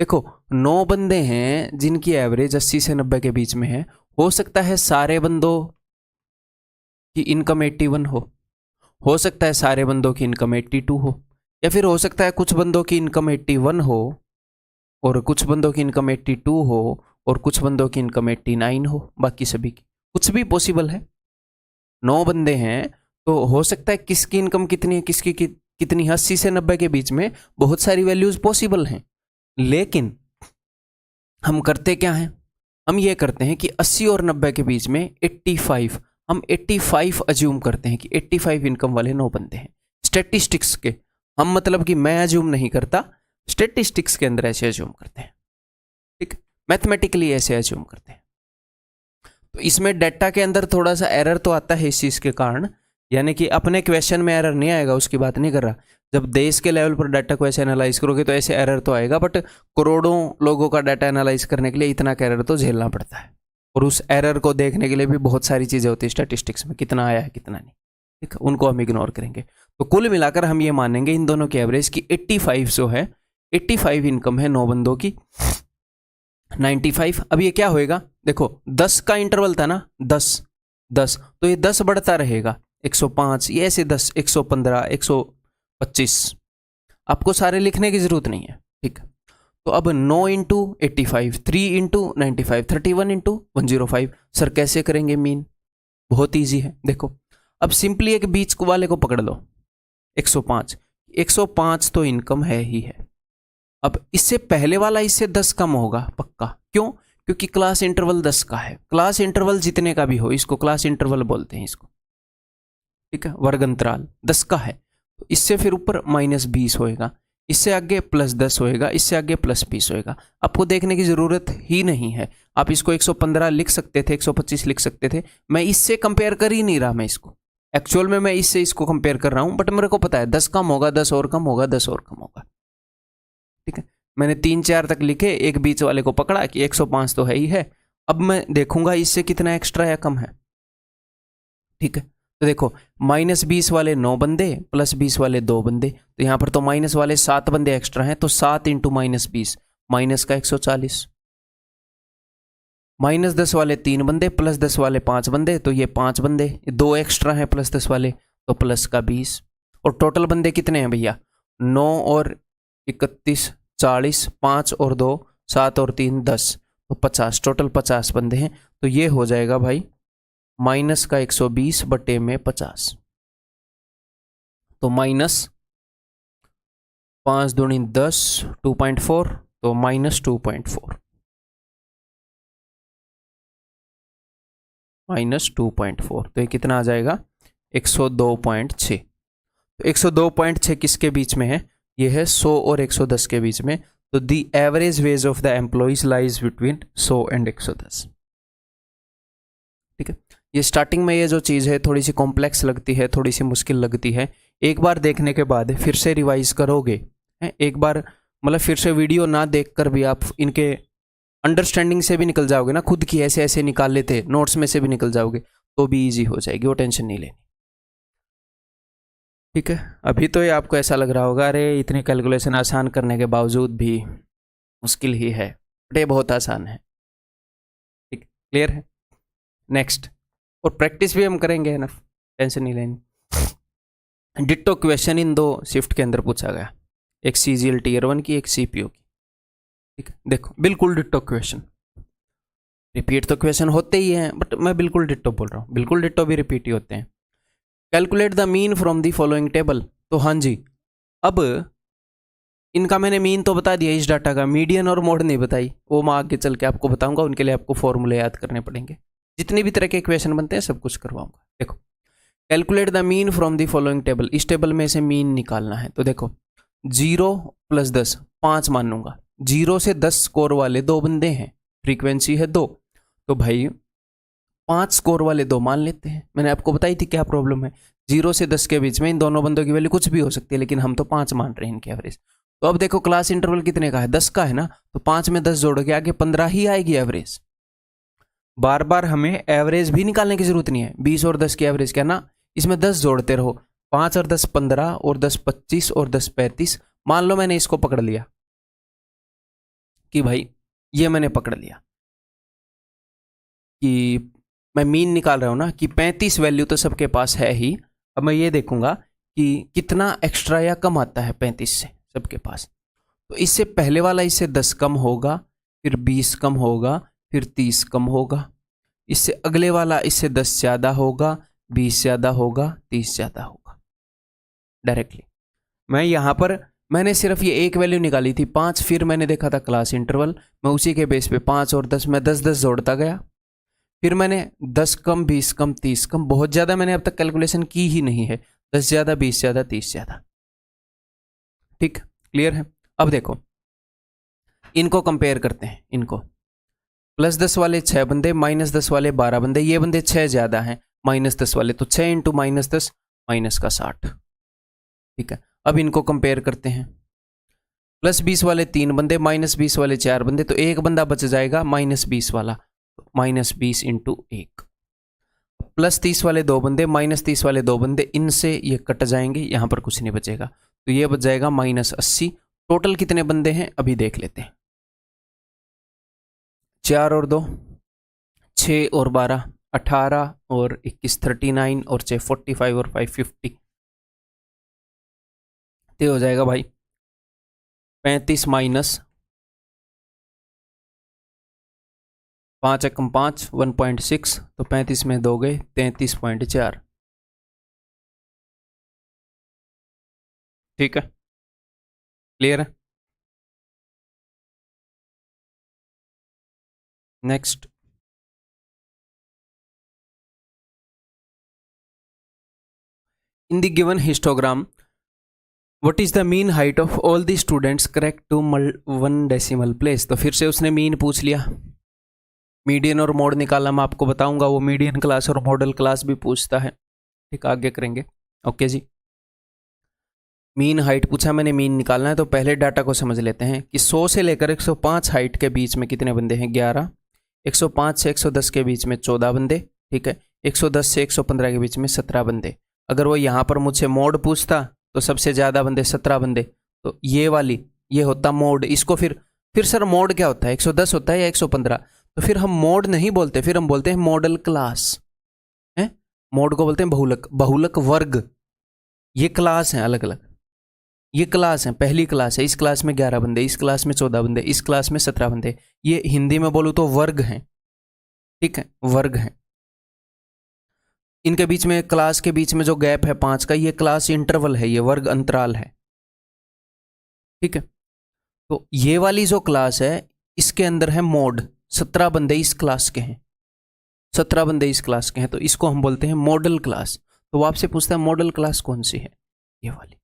देखो 9 बंदे हैं जिनकी एवरेज 80 से 90 के बीच में है। हो सकता है सारे बंदों की इनकम 81 हो सकता है सारे बंदों की इनकम 82 हो, या फिर हो सकता है कुछ बंदों की इनकम 81 हो और कुछ बंदों की इनकम 82 हो और कुछ बंदों की इनकम 89 हो, बाकी सभी की। कुछ भी पॉसिबल है। 9 बंदे हैं तो हो सकता है किसकी इनकम कितनी है, किसकी कितनी, 80 से 90 के बीच में बहुत सारी वैल्यूज पॉसिबल हैं। लेकिन हम करते क्या हैं, हम ये करते हैं कि 80 और 90 के बीच में 85, हम 85 अज्यूम करते हैं कि 85 इनकम वाले 9 बंदे हैं। स्टैटिस्टिक्स के हम मतलब कि मैं अज्यूम नहीं करता, स्टैटिस्टिक्स के अंदर ऐसे अज्यूम करते हैं, ठीक, मैथमेटिकली ऐसे अज्यूम करते हैं। तो इसमें डाटा के अंदर थोड़ा सा एरर तो आता है इस चीज़ के कारण, यानी कि अपने क्वेश्चन में एरर नहीं आएगा, उसकी बात नहीं कर रहा। जब देश के लेवल पर डाटा को ऐसे एनालाइज करोगे तो ऐसे एरर तो आएगा, बट करोड़ों लोगों का डाटा एनालाइज करने के लिए इतना एरर तो झेलना पड़ता है। और उस एरर को देखने के लिए भी बहुत सारी चीज़ें होती है स्टैटिस्टिक्स में, कितना आया है कितना नहीं, ठीक है, उनको हम इग्नोर करेंगे। तो कुल मिलाकर हम ये मानेंगे इन दोनों की एवरेज की 85 जो है, 85 इनकम है 9 बंदों की, 95। अब ये क्या होएगा, देखो 10 का इंटरवल था ना, 10 10, तो ये 10 बढ़ता रहेगा, 105, ये ऐसे 10, 115, 125, आपको सारे लिखने की जरूरत नहीं है, ठीक। तो अब 9 इंटू 85, 3 इंटू 95, 31 इंटू 105। सर कैसे करेंगे मीन? बहुत ईजी है, देखो अब सिंपली एक बीच वाले को पकड़ लो, 105, 105 तो इनकम है ही है। अब इससे पहले वाला इससे 10 कम होगा पक्का, क्यों? क्योंकि क्लास इंटरवल 10 का है। क्लास इंटरवल जितने का भी हो, इसको क्लास इंटरवल बोलते हैं इसको, ठीक है, वर्ग अंतराल 10 का है। तो इससे फिर ऊपर -20 होएगा, इससे आगे +10 होएगा, इससे आगे +20 होएगा। आपको देखने की जरूरत ही नहीं है, आप इसको 115 लिख सकते थे, 125 लिख सकते थे। मैं इससे कंपेयर कर ही नहीं रहा, मैं इसको एक्चुअल में मैं इससे इसको कंपेयर कर रहा हूं, बट मेरे को पता है 10 कम होगा, 10 और कम होगा, 10 और कम होगा, ठीक है। मैंने 3-4 तक लिखे, एक बीच वाले को पकड़ा कि 105 तो है ही है। अब मैं देखूंगा इससे कितना एक्स्ट्रा या कम है, ठीक है। तो देखो -20 वाले 9 बंदे, +20 वाले 2 बंदे, तो यहां पर तो माइनस वाले 7 बंदे एक्स्ट्रा हैं, तो 7 इंटू -20 माइनस का 140, -10 वाले 3 बंदे, +10 वाले 5 बंदे, तो ये 5 बंदे, 2 एक्स्ट्रा हैं +10 वाले, तो प्लस का 20। और टोटल बंदे कितने हैं भैया? 9 और 31 40, 5 और 2 7 और 3 10, तो 50, टोटल 50 बंदे हैं। तो ये हो जाएगा भाई माइनस का 120 बटे में 50, तो -5 दूनी 10, 2.4, तो -2.4, -2.4, तो ये कितना आ जाएगा 102.6। तो 102.6 किसके बीच में है? ये है 100 और 110 के बीच में। तो the average wage of the employees lies between 100 and 110, ठीक है। ये स्टार्टिंग में ये जो चीज़ है थोड़ी सी कॉम्प्लेक्स लगती है, थोड़ी सी मुश्किल लगती है। एक बार देखने के बाद फिर से रिवाइज करोगे, एक बार मतलब फिर से वीडियो ना देखकर भी आप इनके अंडरस्टैंडिंग से भी निकल जाओगे ना, खुद की ऐसे ऐसे निकाल लेते, नोट्स में से भी निकल जाओगे, तो भी इजी हो जाएगी, वो टेंशन नहीं लेनी, ठीक है। अभी तो ये आपको ऐसा लग रहा होगा अरे इतनी कैलकुलेशन आसान करने के बावजूद भी मुश्किल ही है, बट ये बहुत आसान है, ठीक, क्लियर है। नेक्स्ट, और प्रैक्टिस भी हम करेंगे, एनफ, टेंशन नहीं लेनी। डिट्टो क्वेश्चन इन 2 शिफ्ट के अंदर पूछा गया, एक सीजीएल टीयर 1 की, एक सीपीओ की, ठीक है। देखो बिल्कुल डिट्टो क्वेश्चन, रिपीट तो क्वेश्चन होते ही हैं, बट मैं बिल्कुल डिट्टो बोल रहा हूँ, बिल्कुल डिट्टो भी रिपीट ही होते हैं। Calculate the mean from the following table, तो हाँ जी, अब इनका मैंने मीन तो बता दिया इस डाटा का, मीडियन और मोड नहीं बताई, वो मैं आगे चल के आपको बताऊंगा, उनके लिए आपको फॉर्मूले याद करने पड़ेंगे, जितनी भी तरह के इक्वेशन बनते हैं सब कुछ करवाऊंगा। देखो, calculate the mean from the following table, इस टेबल में से मीन निकालना है। तो देखो 0 + 10 5 मान लूंगा, 0 से 10 स्कोर वाले 2 बंदे हैं, फ्रीक्वेंसी है 2, तो भाई 5 स्कोर वाले 2 मान लेते हैं। मैंने आपको बताई थी क्या प्रॉब्लम है, 0 से 10 के बीच में इन दोनों बंदों की वैल्यू कुछ भी हो सकती है, लेकिन हम तो 5 मान रहे हैं इनकी एवरेज। तो अब देखो क्लास इंटरवल कितने का है, 10 का है ना, तो 5 में 10 जोड़ के आगे 15 ही आएगी एवरेज। बार बार हमें एवरेज भी निकालने की जरूरत नहीं है, 20 और 10 की एवरेज क्या ना, इसमें 10 जोड़ते रहो, 5 और 10 15 और 10 25 और 10 35। मान लो मैंने इसको पकड़ लिया कि भाई ये मैंने पकड़ लिया कि मैं मीन निकाल रहा हूं ना कि 35 वैल्यू तो सबके पास है ही। अब मैं ये देखूंगा कि कितना एक्स्ट्रा या कम आता है 35 से सबके पास। तो इससे पहले वाला इससे 10 कम होगा, फिर 20 कम होगा, फिर 30 कम होगा, इससे अगले वाला इससे 10 ज़्यादा होगा, 20 ज़्यादा होगा, 30 ज़्यादा होगा। डायरेक्टली मैं यहाँ पर मैंने सिर्फ ये एक वैल्यू निकाली थी 5, फिर मैंने देखा था क्लास इंटरवल, मैं उसी के बेस पे 5 और 10 में 10-10 जोड़ता गया, फिर मैंने 10 कम 20 कम 30 कम, बहुत ज़्यादा मैंने अब तक कैलकुलेशन की ही नहीं है, 10 ज़्यादा 20 ज़्यादा 30 ज़्यादा। ठीक, क्लियर है। अब देखो इनको कंपेयर करते हैं, इनको +10 वाले 6 बंदे, -10 वाले 12 बंदे, ये बंदे 6 ज़्यादा हैं, -10 वाले, तो 6 × -10 -60। ठीक है, अब इनको कंपेयर करते हैं, +20 वाले 3 बंदे, -20 वाले 4 बंदे, तो एक बंदा बच जाएगा -20 वाला, -20 × 1। +30 वाले 2 बंदे, -30 वाले 2 बंदे, इनसे ये कट जाएंगे, यहां पर कुछ नहीं बचेगा, तो ये बच जाएगा -80। टोटल कितने बंदे हैं अभी देख लेते हैं, 4 और 2 6 और 12 18 और 21 39 और 6 45 और 5 50, तो हो जाएगा भाई 35 माइनस 5 एकम 5 1.6, तो 35 में 2 गए 33.4। ठीक है, क्लियर है। Next, in the given histogram what is the mean height of all the students correct to 1 decimal place. तो फिर से उसने मीन पूछ लिया, मीडियन और मोड निकाला, मैं आपको बताऊंगा, वो मीडियन क्लास और मॉडल क्लास भी पूछता है। ठीक, आगे करेंगे। ओके जी, मीन हाइट पूछा मैंने, मीन निकालना है, तो पहले डाटा को समझ लेते हैं कि 100 से लेकर 105 हाइट के बीच में कितने बंदे हैं, 11। 105 से 110 के बीच में 14 बंदे। ठीक है, 110 से 115 के बीच में 17 बंदे। अगर वो यहाँ पर मुझसे मोड पूछता तो सबसे ज़्यादा बंदे 17 बंदे, तो ये वाली ये होता मोड। इसको फिर सर मोड क्या होता है, 110 होता है या 115? तो फिर हम मोड नहीं बोलते, फिर हम बोलते हैं मॉडल क्लास है। मोड को बोलते हैं बहुलक, बहुलक वर्ग। ये क्लास हैं अलग अलग, ये क्लास है, पहली क्लास है, इस क्लास में 11 बंदे, इस क्लास में 14 बंदे, इस क्लास में 17 बंदे। ये हिंदी में बोलूँ तो वर्ग हैं। ठीक है, वर्ग हैं। इनके बीच में, क्लास के बीच में जो गैप है 5 का, ये क्लास इंटरवल है, ये वर्ग अंतराल है। ठीक है, तो ये वाली जो क्लास है इसके अंदर है मोड, 17 बंदे इस क्लास के हैं, 17 बंदे इस क्लास के हैं, तो इसको हम बोलते हैं मॉडल क्लास। तो वो आपसे पूछता है मॉडल क्लास कौन सी है, ये वाली।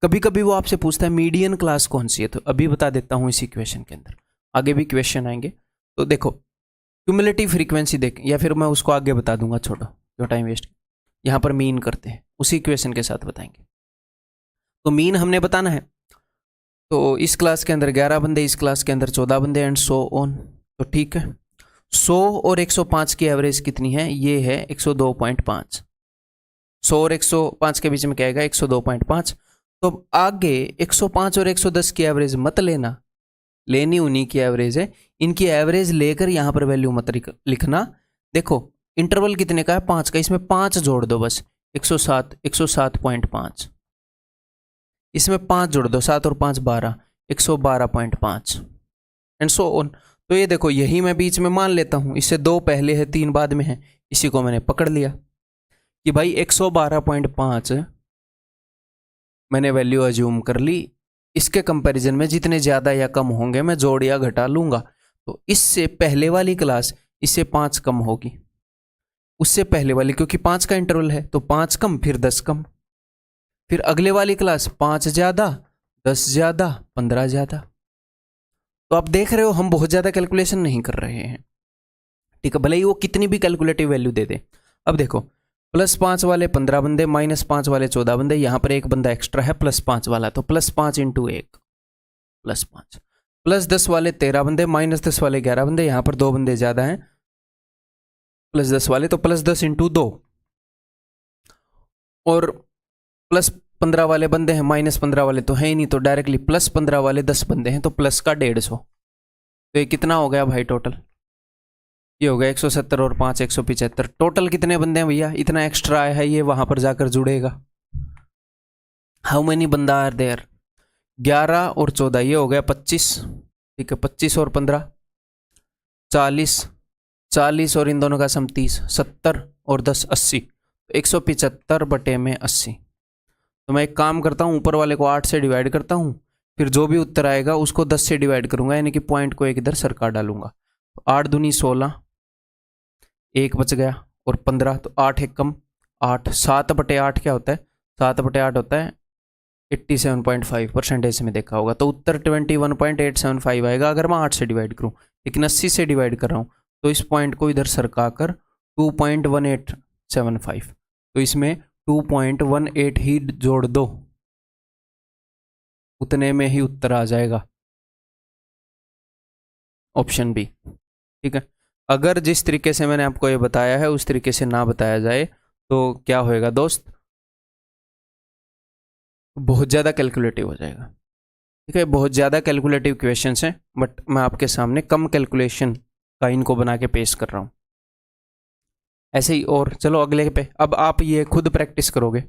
कभी कभी वो आपसे पूछता है मीडियन क्लास कौन सी है, तो अभी बता देता हूं इसी क्वेश्चन के अंदर, आगे भी क्वेश्चन आएंगे। तो देखो क्यूमुलेटिव फ्रीक्वेंसी देख, या फिर मैं उसको आगे बता दूंगा, छोड़ो जो टाइम वेस्ट। यहाँ पर मीन करते हैं, उसी क्वेश्चन के साथ बताएंगे। तो मीन हमने बताना है, तो इस क्लास के अंदर 11 बंदे, इस क्लास के अंदर 14 बंदे, एंड सो ऑन। तो ठीक है, 100 और 105 की एवरेज कितनी है, ये है 102.5। 100 और 105 के बीच में क्या आएगा, 102.5। तो आगे 105 और 110 की एवरेज मत लेना, लेनी उन्हीं की एवरेज है, इनकी एवरेज लेकर यहां पर वैल्यू मत लिखना। देखो इंटरवल कितने का है, 5 का, इसमें 5 जोड़ दो बस, 107, 107.5, इसमें 5 जोड़ दो, 7 और 5 12, 112.5, एंड सो ऑन। तो ये देखो यही मैं बीच में मान लेता हूं, इससे 2 पहले है 3 बाद में है, इसी को मैंने पकड़ लिया कि भाई 112.5 मैंने वैल्यू अज्यूम कर ली। इसके कंपैरिजन में जितने ज़्यादा या कम होंगे मैं जोड़ या घटा लूंगा, तो इससे पहले वाली क्लास इससे 5 कम होगी, उससे पहले वाली, क्योंकि 5 का इंटरवल है तो 5 कम फिर 10 कम, फिर अगले वाली क्लास 5 ज़्यादा 10 ज़्यादा 15 ज़्यादा। तो आप देख रहे हो हम बहुत ज़्यादा कैलकुलेशन नहीं कर रहे हैं, ठीक है, भले ही वो कितनी भी कैलकुलेटिव वैल्यू दे दे। अब देखो +5 वाले 15 बंदे, -5 वाले 14 बंदे, यहाँ पर एक बंदा एक्स्ट्रा है +5 वाला, तो +5 × 1 +5, +10 वाले 13 बंदे, -10 वाले 11 बंदे, यहाँ पर 2 बंदे ज़्यादा हैं +10 वाले, तो +10 × 2, और +15 वाले बंदे हैं, -15 वाले तो है ही नहीं, तो डायरेक्टली +15 वाले 10 बंदे हैं, तो प्लस का 150। तो ये कितना हो गया भाई टोटल? ये हो गया 170 और 5 175। टोटल कितने बंदे हैं भैया? इतना एक्स्ट्रा आया है, ये वहां पर जाकर जुड़ेगा। हाउ मेनी बंदा आर देयर? 11 और 14, ये हो गया 25, ठीक है, 25 और 15 40, 40 और इन दोनों का सम 30, 70 और 10 80, 175/80। तो मैं एक काम करता हूँ, ऊपर वाले को 8 से डिवाइड करता हूँ, फिर जो भी उत्तर आएगा उसको 10 से डिवाइड करूंगा, यानी कि पॉइंट को एक इधर सरका डालूंगा। तो 8 दूनी 16, 1 बच गया, और 15, तो 8 एक कम 8, 7/8 क्या होता है? 7/8 होता है 87.5% में देखा होगा, तो उत्तर 21.875 आएगा अगर मैं 8 से डिवाइड करूँ। लेकिन 80 से डिवाइड कर रहा हूँ, तो इस पॉइंट को इधर सरका कर 2.1875, तो इसमें 2.18 ही जोड़ दो, उतने में ही उत्तर आ जाएगा, ऑप्शन बी, ठीक है। अगर जिस तरीके से मैंने आपको ये बताया है उस तरीके से ना बताया जाए तो क्या होएगा दोस्त? बहुत ज़्यादा कैलकुलेटिव हो जाएगा, ठीक है। बहुत ज़्यादा कैलकुलेटिव क्वेश्चंस हैं, बट मैं आपके सामने कम कैलकुलेशन का इनको बना के पेश कर रहा हूँ, ऐसे ही। और चलो अगले पे, अब आप ये खुद प्रैक्टिस करोगे।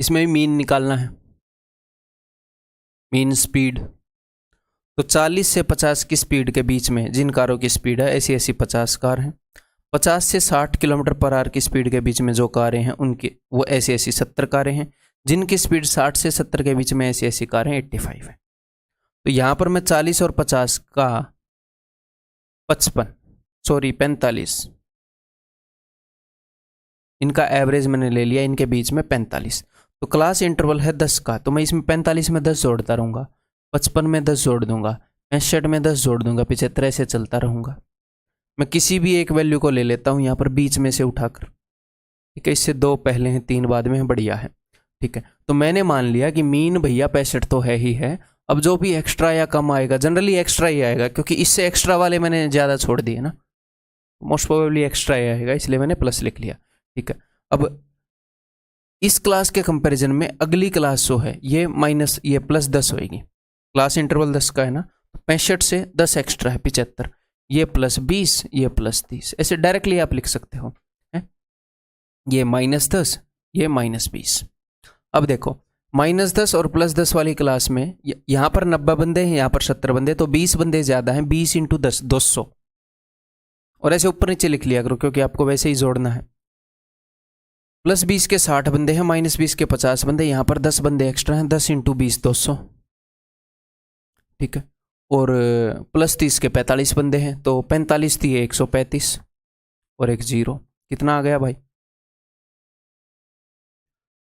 इसमें भी मीन निकालना है, मीन स्पीड। तो 40 से 50 की स्पीड के बीच में जिन कारों की स्पीड है, ऐसी ऐसी 50 कार हैं। 50 से 60 km/h की स्पीड के बीच में जो कारें हैं उनकी वो ऐसी ऐसी 70 कारें हैं। जिनकी स्पीड 60 से 70 के बीच में ऐसी ऐसी कारें 85 है। तो यहाँ पर मैं 40 और 50 का 45 इनका एवरेज मैंने ले लिया, इनके बीच में 45। तो क्लास इंटरवल है 10 का, तो मैं इसमें 45 में 10 जोड़ता रहूँगा, 55 में 10 जोड़ दूंगा, 65 में 10 जोड़ दूंगा, 75 ऐसे चलता रहूँगा। मैं किसी भी एक वैल्यू को ले लेता हूँ यहाँ पर बीच में से उठाकर, ठीक है। इससे 2 पहले हैं 3 बाद में हैं, बढ़िया है, ठीक है। तो मैंने मान लिया कि मीन भैया 65 तो है ही है। अब जो भी एक्स्ट्रा या कम आएगा, जनरली एक्स्ट्रा ही आएगा, क्योंकि इससे एक्स्ट्रा वाले मैंने ज़्यादा छोड़ दिए ना, मोस्ट प्रोबेबली एक्स्ट्रा ही आएगा, इसलिए मैंने प्लस लिख लिया, ठीक है। अब इस क्लास के कंपैरिजन में अगली क्लास जो है ये ये +10 होएगी। क्लास इंटरवल 10 का है ना, 65 से 10 एक्स्ट्रा है 75, ये +20 ये +30, ऐसे डायरेक्टली आप लिख सकते हो, है? ये -10 ये -20। अब देखो -10 और +10 वाली क्लास में यहाँ पर 90 बंदे हैं, यहाँ पर 70 बंदे, तो 20 बंदे ज़्यादा हैं, 20 × 10 200, और ऐसे ऊपर नीचे लिख लिया करो क्योंकि आपको वैसे ही जोड़ना है। +20 के 60 बंदे हैं, -20 के 50 बंदे, यहाँ पर 10 बंदे एक्स्ट्रा हैं, 10 × 20 200, ठीक है। और +30 के 45 बंदे हैं, तो 45 थी 135 और एक 0, कितना आ गया भाई?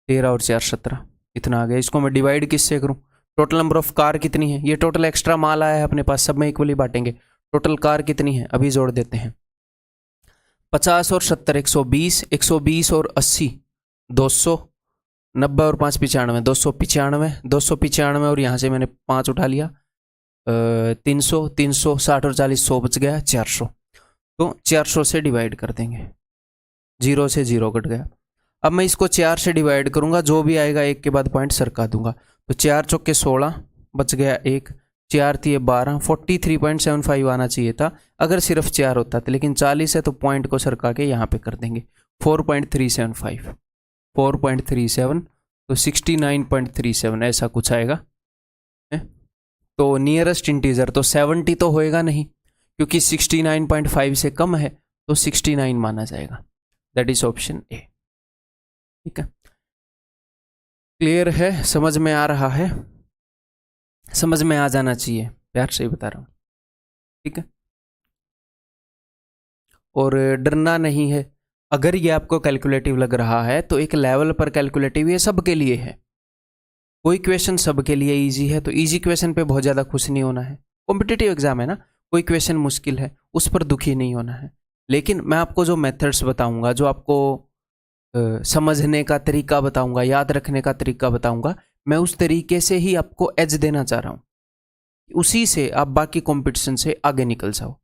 13 और 4 17, इतना आ गया। इसको मैं डिवाइड किससे करूं? टोटल नंबर ऑफ कार कितनी है? ये टोटल एक्स्ट्रा माल आया है अपने पास, सब में इक्वली बांटेंगे। टोटल कार कितनी है अभी जोड़ देते हैं। 50 और 70 120, 120 और 80 200, 90 और 5 95, 295, 295 और यहाँ से मैंने 5 उठा लिया, 300, 300, 60 और 40 100 बच गया, 400। तो 400 से डिवाइड कर देंगे, 0 से 0 कट गया। अब मैं इसको 4 से डिवाइड करूंगा, जो भी आएगा एक के बाद पॉइंट सरका दूंगा। तो 4 चौके 16 बच गया, 1 4 थी 12, 43.75 आना चाहिए था अगर सिर्फ 4 होता था, लेकिन 40 है तो पॉइंट को सरका के यहाँ पे कर देंगे 4.375, 4.37, तो 69.37 ऐसा कुछ आएगा। तो नियरेस्ट इंटीजर तो 70 तो होएगा नहीं, क्योंकि 69.5 से कम है, तो 69 माना जाएगा। दैट इज ऑप्शन ए, ठीक है। क्लियर है? समझ में आ रहा है? समझ में आ जाना चाहिए, प्यार से ही बता रहा हूँ, ठीक है। और डरना नहीं है। अगर ये आपको कैलकुलेटिव लग रहा है तो एक लेवल पर कैलकुलेटिव ये सबके लिए है। कोई क्वेश्चन सबके लिए इजी है तो इजी क्वेश्चन पे बहुत ज़्यादा खुश नहीं होना है। कॉम्पिटिटिव एग्जाम है ना, कोई क्वेश्चन मुश्किल है उस पर दुखी नहीं होना है। लेकिन मैं आपको जो मेथड्स बताऊंगा, जो आपको समझने का तरीका बताऊंगा, याद रखने का तरीका बताऊंगा, मैं उस तरीके से ही आपको एज देना चाह रहा हूँ। उसी से आप बाकी कंपटीशन से आगे निकल जाओ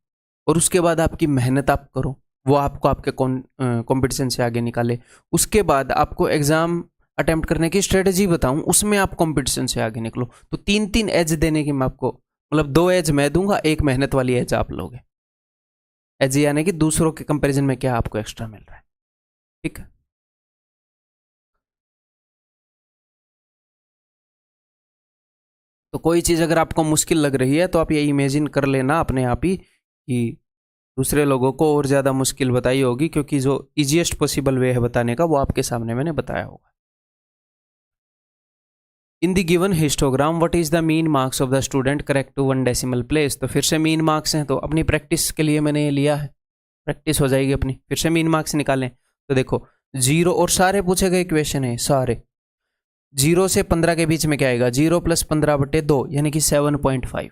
और उसके बाद आपकी मेहनत आप करो, वो आपको आपके कंपटीशन से आगे निकाले। उसके बाद आपको एग्ज़ाम अटेम्प्ट करने की स्ट्रेटजी बताऊं, उसमें आप कंपटीशन से आगे निकलो। तो 3-3 एज देने की मैं आपको, मतलब 2 एज मैं दूंगा, एक मेहनत वाली एज आप लोगे। एज यानी कि दूसरों के कंपैरिजन में क्या आपको एक्स्ट्रा मिल रहा है। ठीक है, तो कोई चीज़ अगर आपको मुश्किल लग रही है तो आप ये इमेजिन कर लेना अपने आप ही कि दूसरे लोगों को और ज़्यादा मुश्किल बताई होगी, क्योंकि जो इजीएस्ट पॉसिबल वे है बताने का वो आपके सामने मैंने बताया होगा। In the given histogram what is the mean marks of the student correct to 1 decimal place. तो फिर से मीन मार्क्स हैं, तो अपनी प्रैक्टिस के लिए मैंने ये लिया है, प्रैक्टिस हो जाएगी अपनी। फिर से मीन मार्क्स निकालें तो देखो 0 और सारे पूछे गए क्वेश्चन है सारे। 0 से 15 के बीच में क्या आएगा, 0 + 15/2 यानी कि 7.5।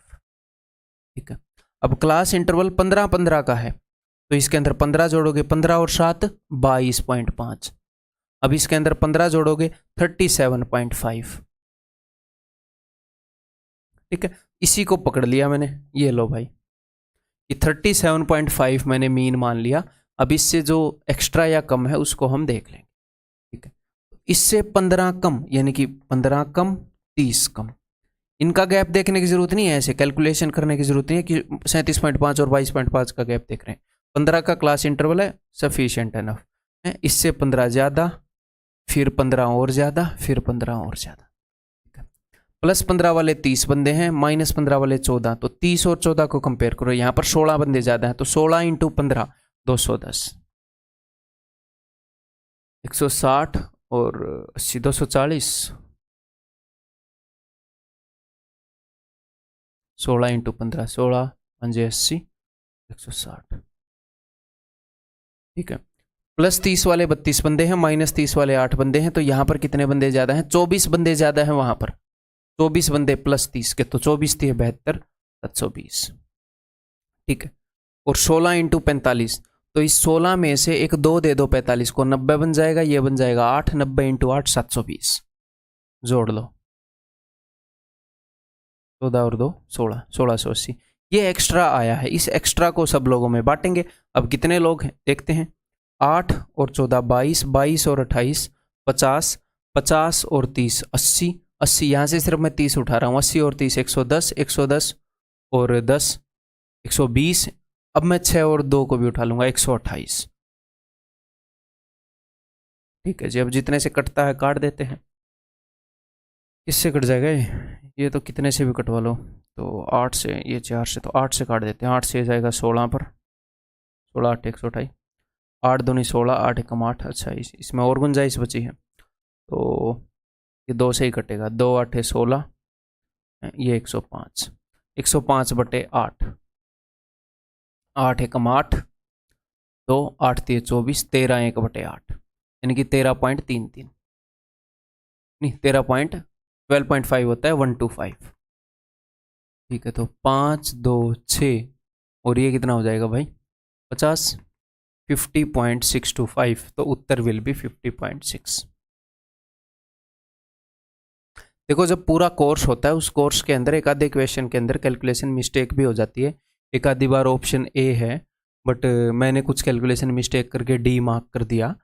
ठीक है, अब क्लास इंटरवल 15-15 का है तो इसके अंदर 15 जोड़ोगे, 15 और 7 22.5। अब इसके अंदर 15 जोड़ोगे 37.5। ठीक है, इसी को पकड़ लिया मैंने, ये लो भाई, ये 37.5 मैंने मीन मान लिया। अब इससे जो एक्स्ट्रा या कम है उसको हम देख लेंगे। ठीक है, इससे 15 कम यानी कि 15 कम 30 कम, इनका गैप देखने की जरूरत नहीं है, ऐसे कैलकुलेशन करने की जरूरत नहीं है कि 37.5 और 22.5 का गैप देख रहे हैं। 15 का क्लास इंटरवल है, सफिशिएंट एनफ है। इससे 15 ज़्यादा, फिर 15 और ज़्यादा, फिर 15 और ज़्यादा। +15 वाले 30 बंदे हैं, -15 वाले 14, तो 30 और 14 को कंपेयर करो। यहाँ पर 16 बंदे ज़्यादा हैं तो 16 × 15 210, 160 और 80 240, 16 × 15 16 5 80 160। ठीक है, +30 वाले 32 बंदे हैं, -30 वाले 8 बंदे हैं, तो यहाँ पर कितने बंदे ज़्यादा हैं, 24 बंदे ज़्यादा हैं वहाँ पर। 24 बंदे +30 के, तो 24 × 72 720। ठीक है, और 16 × 45, तो इस 16 में से एक 2 दे दो 45 को, 90 बन जाएगा, ये बन जाएगा 8, 90 × 8 720। जोड़ लो, 14 और 2 16, 1680। ये एक्स्ट्रा आया है, इस एक्स्ट्रा को सब लोगों में बांटेंगे। अब कितने लोग हैं देखते हैं, 8 और 14 22, 22 और 28 50, 50 और 30 80, 80 यहाँ से सिर्फ मैं 30 उठा रहा हूँ, 80 और 30 110, 110 और 10 120। अब मैं 6 और 2 को भी उठा लूँगा, 128। ठीक है जी, अब जितने से कटता है काट देते हैं। किससे कट जाएगा ये तो कितने से भी कटवा लो। तो 8 से, ये 4 से, तो 8 से काट देते हैं। 8 से जाएगा 16 पर, 16 8 128, 8 दूनी 16, 8 एकम 8। अच्छा, इसमें और गुंजाइश बची है तो ये 2 से ही कटेगा, 2 8 16, ये 105, 105/8, 8 एकम 8, 2 8 3 24, 13 1/8 यानी कि 13.33, नहीं 12.5 होता है 125। ठीक है, तो 5 2 6 और ये कितना हो जाएगा भाई 50, 50.625, तो उत्तर विल बी 50.6। देखो, जब पूरा कोर्स होता है उस कोर्स के अंदर एक आधे क्वेश्चन के अंदर कैलकुलेशन मिस्टेक भी हो जाती है। एक आधी बार ऑप्शन ए है बट मैंने कुछ कैलकुलेशन मिस्टेक करके डी मार्क कर दिया,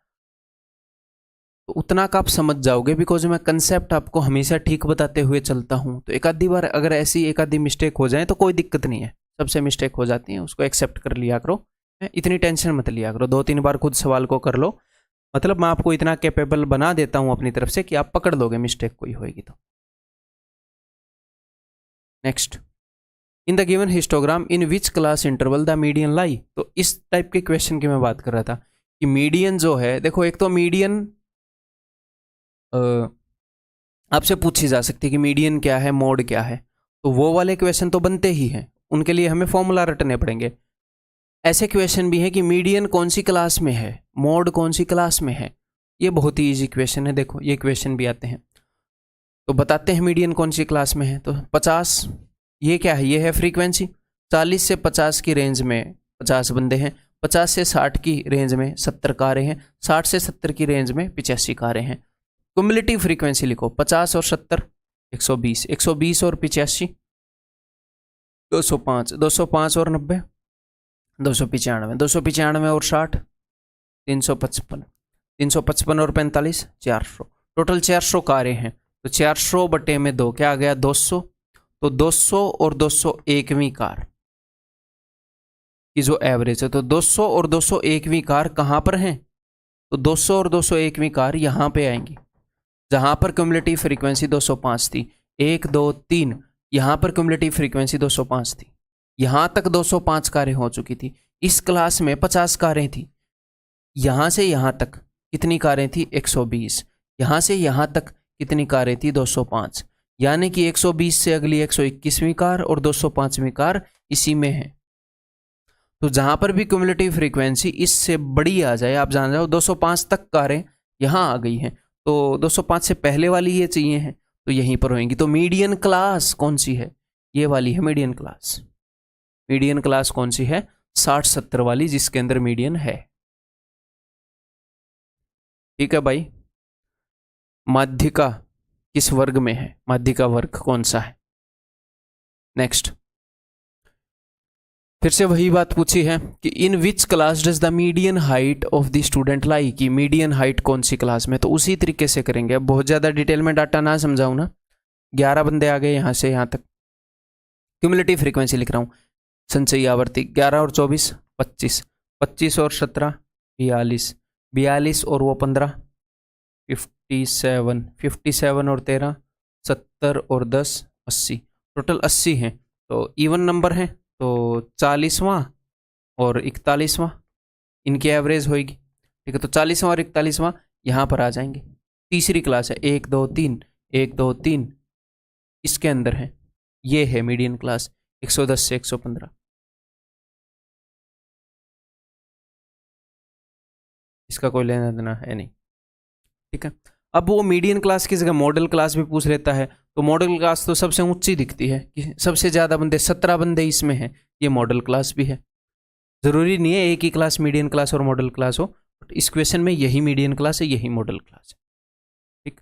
तो उतना का आप समझ जाओगे, बिकॉज मैं कंसेप्ट आपको हमेशा ठीक बताते हुए चलता हूँ। तो एक आधी बार अगर ऐसी एक आधी मिस्टेक हो जाए तो कोई दिक्कत नहीं है, सबसे मिस्टेक हो जाती है, उसको एक्सेप्ट कर लिया करो, इतनी टेंशन मत लिया करो। 2-3 बार खुद सवाल को कर लो, मतलब मैं आपको इतना कैपेबल बना देता हूँ अपनी तरफ से कि आप पकड़ लोगे मिस्टेक कोई होएगी तो। Next, in the given histogram in which class interval the median lie. तो इस टाइप के क्वेश्चन की मैं बात कर रहा था कि मीडियन जो है, देखो एक तो मीडियन आपसे पूछी जा सकती है कि मीडियन क्या है, मोड क्या है, तो वो वाले क्वेश्चन तो बनते ही हैं, उनके लिए हमें फॉर्मूला रटने पड़ेंगे। ऐसे क्वेश्चन भी हैं कि मीडियन कौन सी क्लास में है, मोड कौन सी क्लास में है। ये बहुत ही इजी क्वेश्चन है, देखो ये क्वेश्चन भी आते हैं। तो बताते हैं मीडियन कौन सी क्लास में है। तो 50, ये क्या है, ये है फ्रीक्वेंसी। 40 से 50 की रेंज में 50 बंदे हैं। 50 से 60 की रेंज में 70 कारें हैं। 60 से 70 की रेंज में 85 कारें हैं। क्युमुलेटिव फ्रीक्वेंसी लिखो, 50 और 70 120, 120 और 85 205, 205 और 90 295, 295 और 60 355, 355 और 45 400, टोटल 400 कारें हैं। तो 400 बटे में 2 क्या आ गया, 200। तो 200 और 201वीं कार की जो एवरेज है, तो 200 और 201वीं कार कहाँ पर हैं, तो 200 और 201वीं कार यहाँ पे आएंगी, जहाँ पर क्युमुलेटिव फ्रीक्वेंसी 205 थी। 1 2 3, यहाँ पर क्युमुलेटिव फ्रीक्वेंसी 205 थी। यहाँ तक 205 कारें हो चुकी थी। इस क्लास में 50 कारें थी। यहाँ से यहाँ तक कितनी कारें थी, 120। यहाँ से यहाँ तक कितनी कारें थी, 205। यानी कि 120 से अगली 121वीं कार और 205वीं कार इसी में है। तो जहाँ पर भी क्युमुलेटिव फ्रीक्वेंसी इससे बड़ी आ जाए, आप जान जाओ 205 तक कारें यहाँ आ गई हैं, तो 205 से पहले वाली ये चाहिए हैं, तो यहीं पर होंगी। तो मीडियन क्लास कौन सी है, ये वाली है मीडियन क्लास। मीडियन क्लास कौन सी है, 60-70 वाली, जिसके अंदर मीडियन है। ठीक है भाई। माध्यिका किस वर्ग में है, माध्यिका वर्ग कौन सा है। नेक्स्ट, फिर से वही बात पूछी है कि in which class does the median height of the student lie, कि मीडियन हाइट कौन सी क्लास में। तो उसी तरीके से करेंगे। अब बहुत ज़्यादा डिटेल में डाटा ना समझाऊँ ना। 11 बंदे आ गए यहाँ से यहाँ तक। क्यूमुलेटिव फ्रीक्वेंसी लिख रहा हूँ, संचयी आवर्ती 11 और 24 25, 25 और 17 42, 42 और वो 15 57, 57 और 13 70 और 10 80, टोटल 80 हैं। तो इवन नंबर हैं, तो 40वां और 41वां इनकी एवरेज होगी। ठीक है, तो 40वां और 41वां यहाँ पर आ जाएंगे। तीसरी क्लास है 1 2 3, 1 2 3 इसके अंदर है। ये है मीडियन क्लास 110 से 115। इसका कोई लेना देना है नहीं। ठीक है, अब वो मीडियन क्लास की जगह मॉडल क्लास भी पूछ लेता है। तो मॉडल क्लास तो सबसे ऊंची दिखती है कि सबसे ज़्यादा बंदे 17 बंदे इसमें हैं, ये मॉडल क्लास भी है। ज़रूरी नहीं है एक ही क्लास मीडियन क्लास और मॉडल क्लास हो, बट इस क्वेश्चन में यही मीडियन क्लास है, यही मॉडल क्लास है। ठीक,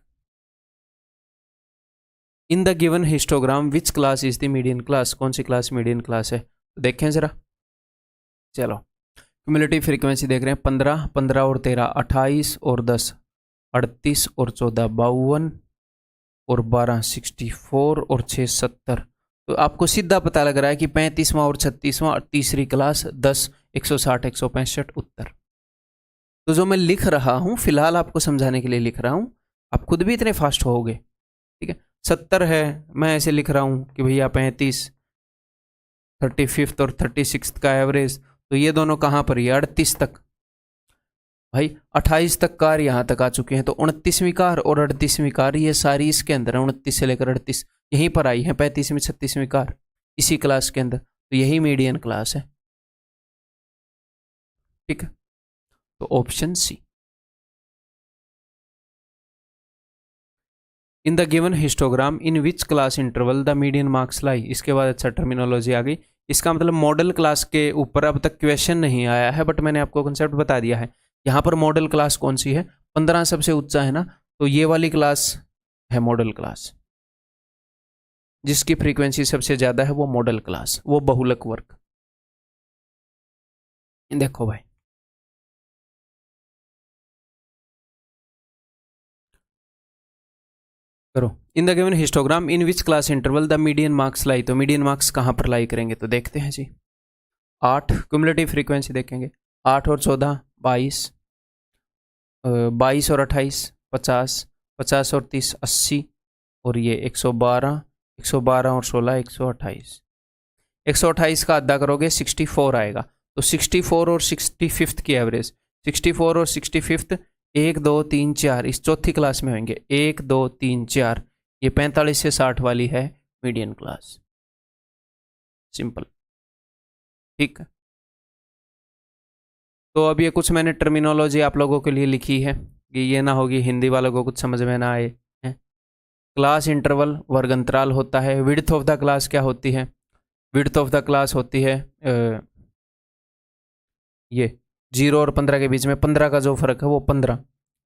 इन the given histogram which class is the median class, कौन सी क्लास मीडियन क्लास है, तो देखें ज़रा। चलो, क्यूमुलेटिव फ्रीक्वेंसी देख रहे हैं, 15 15 और 13 28 और 10 38 और 14 52 और 12 64 और 6 70। तो आपको सीधा पता लग रहा है कि 35वां और 36वां तीसरी क्लास 10 160 165 उत्तर। तो जो मैं लिख रहा हूँ फिलहाल आपको समझाने के लिए लिख रहा हूँ, आप खुद भी इतने फास्ट होगे। ठीक है, 70 है, मैं ऐसे लिख रहा हूँ कि भैया 35 35th और 36th का एवरेज, तो ये दोनों कहाँ पर, ये 38 तक। भाई 28 तक कार यहाँ तक आ चुके हैं, तो 29वीं कार और 38वीं कार ये सारी इसके अंदर है। 29 से लेकर 38 यहीं पर आई है। 35वीं 36वीं कार इसी क्लास के अंदर, तो यही मीडियन क्लास है। ठीक है, तो option C. In the given histogram in which class interval the median marks lie, इसके बाद अच्छा टर्मिनोलॉजी आ गई। इसका मतलब मॉडल क्लास के ऊपर अब तक क्वेश्चन नहीं आया है, बट मैंने आपको कंसेप्ट बता दिया है। यहाँ पर मॉडल क्लास कौन सी है, 15 सबसे ऊंचा है ना, तो ये वाली क्लास है मॉडल क्लास। जिसकी फ्रीक्वेंसी सबसे ज्यादा है वो मॉडल क्लास, वो बहुलक वर्ग। देखो भाई, करो। In the given histogram in which class interval the median marks lie, तो मीडियन मार्क्स कहाँ पर लाई करेंगे, तो देखते हैं जी। 8 क्युमुलेटिव फ्रीक्वेंसी देखेंगे, 8 और 14 22, 22 और 28 50, 50 और 30 80, और ये 112, 112 और 16 128। 128 का आधा करोगे 64 आएगा। तो 64 और 65th की एवरेज, 64 और 65th 1 2 3 4 इस चौथी क्लास में होंगे। 1 2 3 4, ये 45 से 60 वाली है मीडियन क्लास। सिंपल। ठीक है, तो अब ये कुछ मैंने टर्मिनोलॉजी आप लोगों के लिए लिखी है कि ये ना होगी हिंदी वालों को कुछ समझ में ना आए। क्लास इंटरवल वर्ग अंतराल होता है। विड्थ ऑफ द क्लास क्या होती है? विड्थ ऑफ द क्लास होती है ये 0 और 15 के बीच में 15 का जो फर्क है वो 15।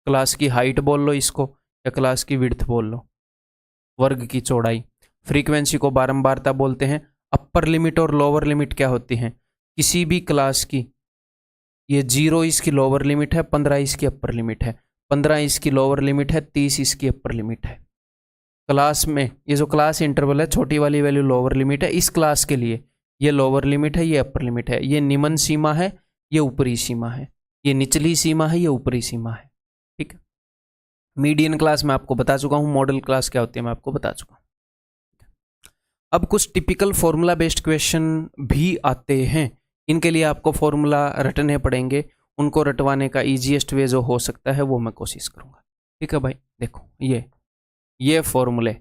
क्लास की हाइट बोल लो इसको या क्लास की विड्थ बोल लो, वर्ग की चौड़ाई। फ्रीक्वेंसी को बारंबारता बोलते हैं। अपर लिमिट और लोअर लिमिट क्या होती हैं किसी भी क्लास की? ये 0 इसकी लोअर लिमिट है, 15 इसकी अपर लिमिट है, 15 इसकी लोअर लिमिट है, 30 इसकी अपर लिमिट है। क्लास में ये जो क्लास इंटरवल है, छोटी वाली वैल्यू लोअर लिमिट है। इस क्लास के लिए ये लोअर लिमिट है, ये अपर लिमिट है। ये निम्न सीमा है, ये ऊपरी सीमा है। ये निचली सीमा है, ये ऊपरी सीमा है। ठीक है। मीडियन क्लास मैं आपको बता चुका हूं, मॉडल क्लास क्या होती है मैं आपको बता चुका हूं। अब कुछ टिपिकल फॉर्मूला बेस्ड क्वेश्चन भी आते हैं। इनके लिए आपको फॉर्मूला रटने पड़ेंगे। उनको रटवाने का ईजीएस्ट वे जो हो सकता है वो मैं कोशिश करूंगा। ठीक है भाई, देखो ये फॉर्मूले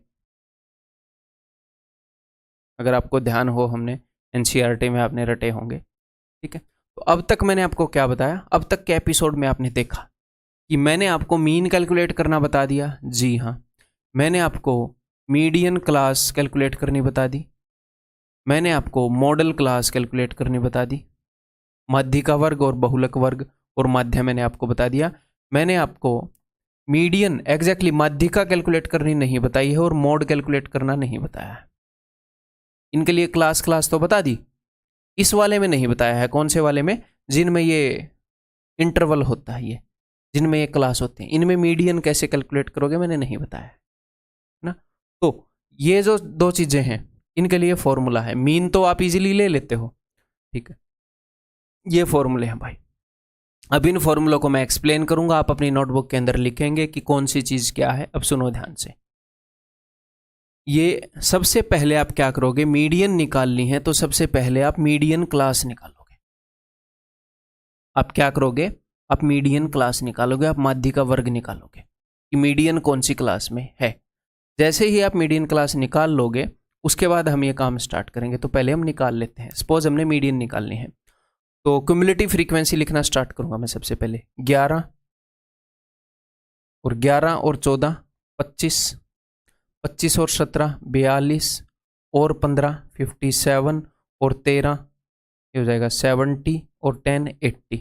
अगर आपको ध्यान हो हमने एनसीईआरटी में आपने रटे होंगे। ठीक है। तो अब तक मैंने आपको क्या बताया? अब तक के एपिसोड में आपने देखा कि मैंने आपको मीन कैलकुलेट करना बता दिया। जी हाँ, मैंने आपको मीडियन क्लास कैलकुलेट करनी बता दी। मैंने आपको मॉडल क्लास कैलकुलेट करनी बता दी। माध्यिका वर्ग और बहुलक वर्ग और माध्य मैंने आपको बता दिया। मैंने आपको मीडियन एग्जैक्टली माध्यिका कैलकुलेट करनी नहीं बताई है और मोड कैलकुलेट करना नहीं बताया है। इनके लिए क्लास तो बता दी, इस वाले में नहीं बताया है। कौन से वाले में? जिनमें ये इंटरवल होता है, ये जिनमें ये क्लास होते हैं, इनमें मीडियन कैसे कैलकुलेट करोगे मैंने नहीं बताया है ना। तो ये जो दो चीजें हैं इनके लिए फॉर्मूला है। मीन तो आप इजीली ले लेते हो, ठीक है, ये फॉर्मूले हैं भाई। अब इन फॉर्मूलों को मैं एक्सप्लेन करूंगा, आप अपनी नोटबुक के अंदर लिखेंगे कि कौन सी चीज क्या है। अब सुनो ध्यान से। ये सबसे पहले आप क्या करोगे? मीडियन निकालनी है तो सबसे पहले आप मीडियन क्लास निकालोगे। आप क्या करोगे? आप मीडियन क्लास निकालोगे, आप माध्यिका वर्ग निकालोगे कि मीडियन कौन सी क्लास में है। जैसे ही आप मीडियन क्लास निकाल लोगे उसके बाद हम ये काम स्टार्ट करेंगे। तो पहले हम निकाल लेते हैं। सपोज हमने मीडियन निकालनी है तो क्यूमुलेटिव फ्रीक्वेंसी लिखना स्टार्ट करूंगा मैं सबसे पहले। 11 और 14 25, 25 और 17 42 और 15 57 और 13 ये हो जाएगा 70 और 10 80।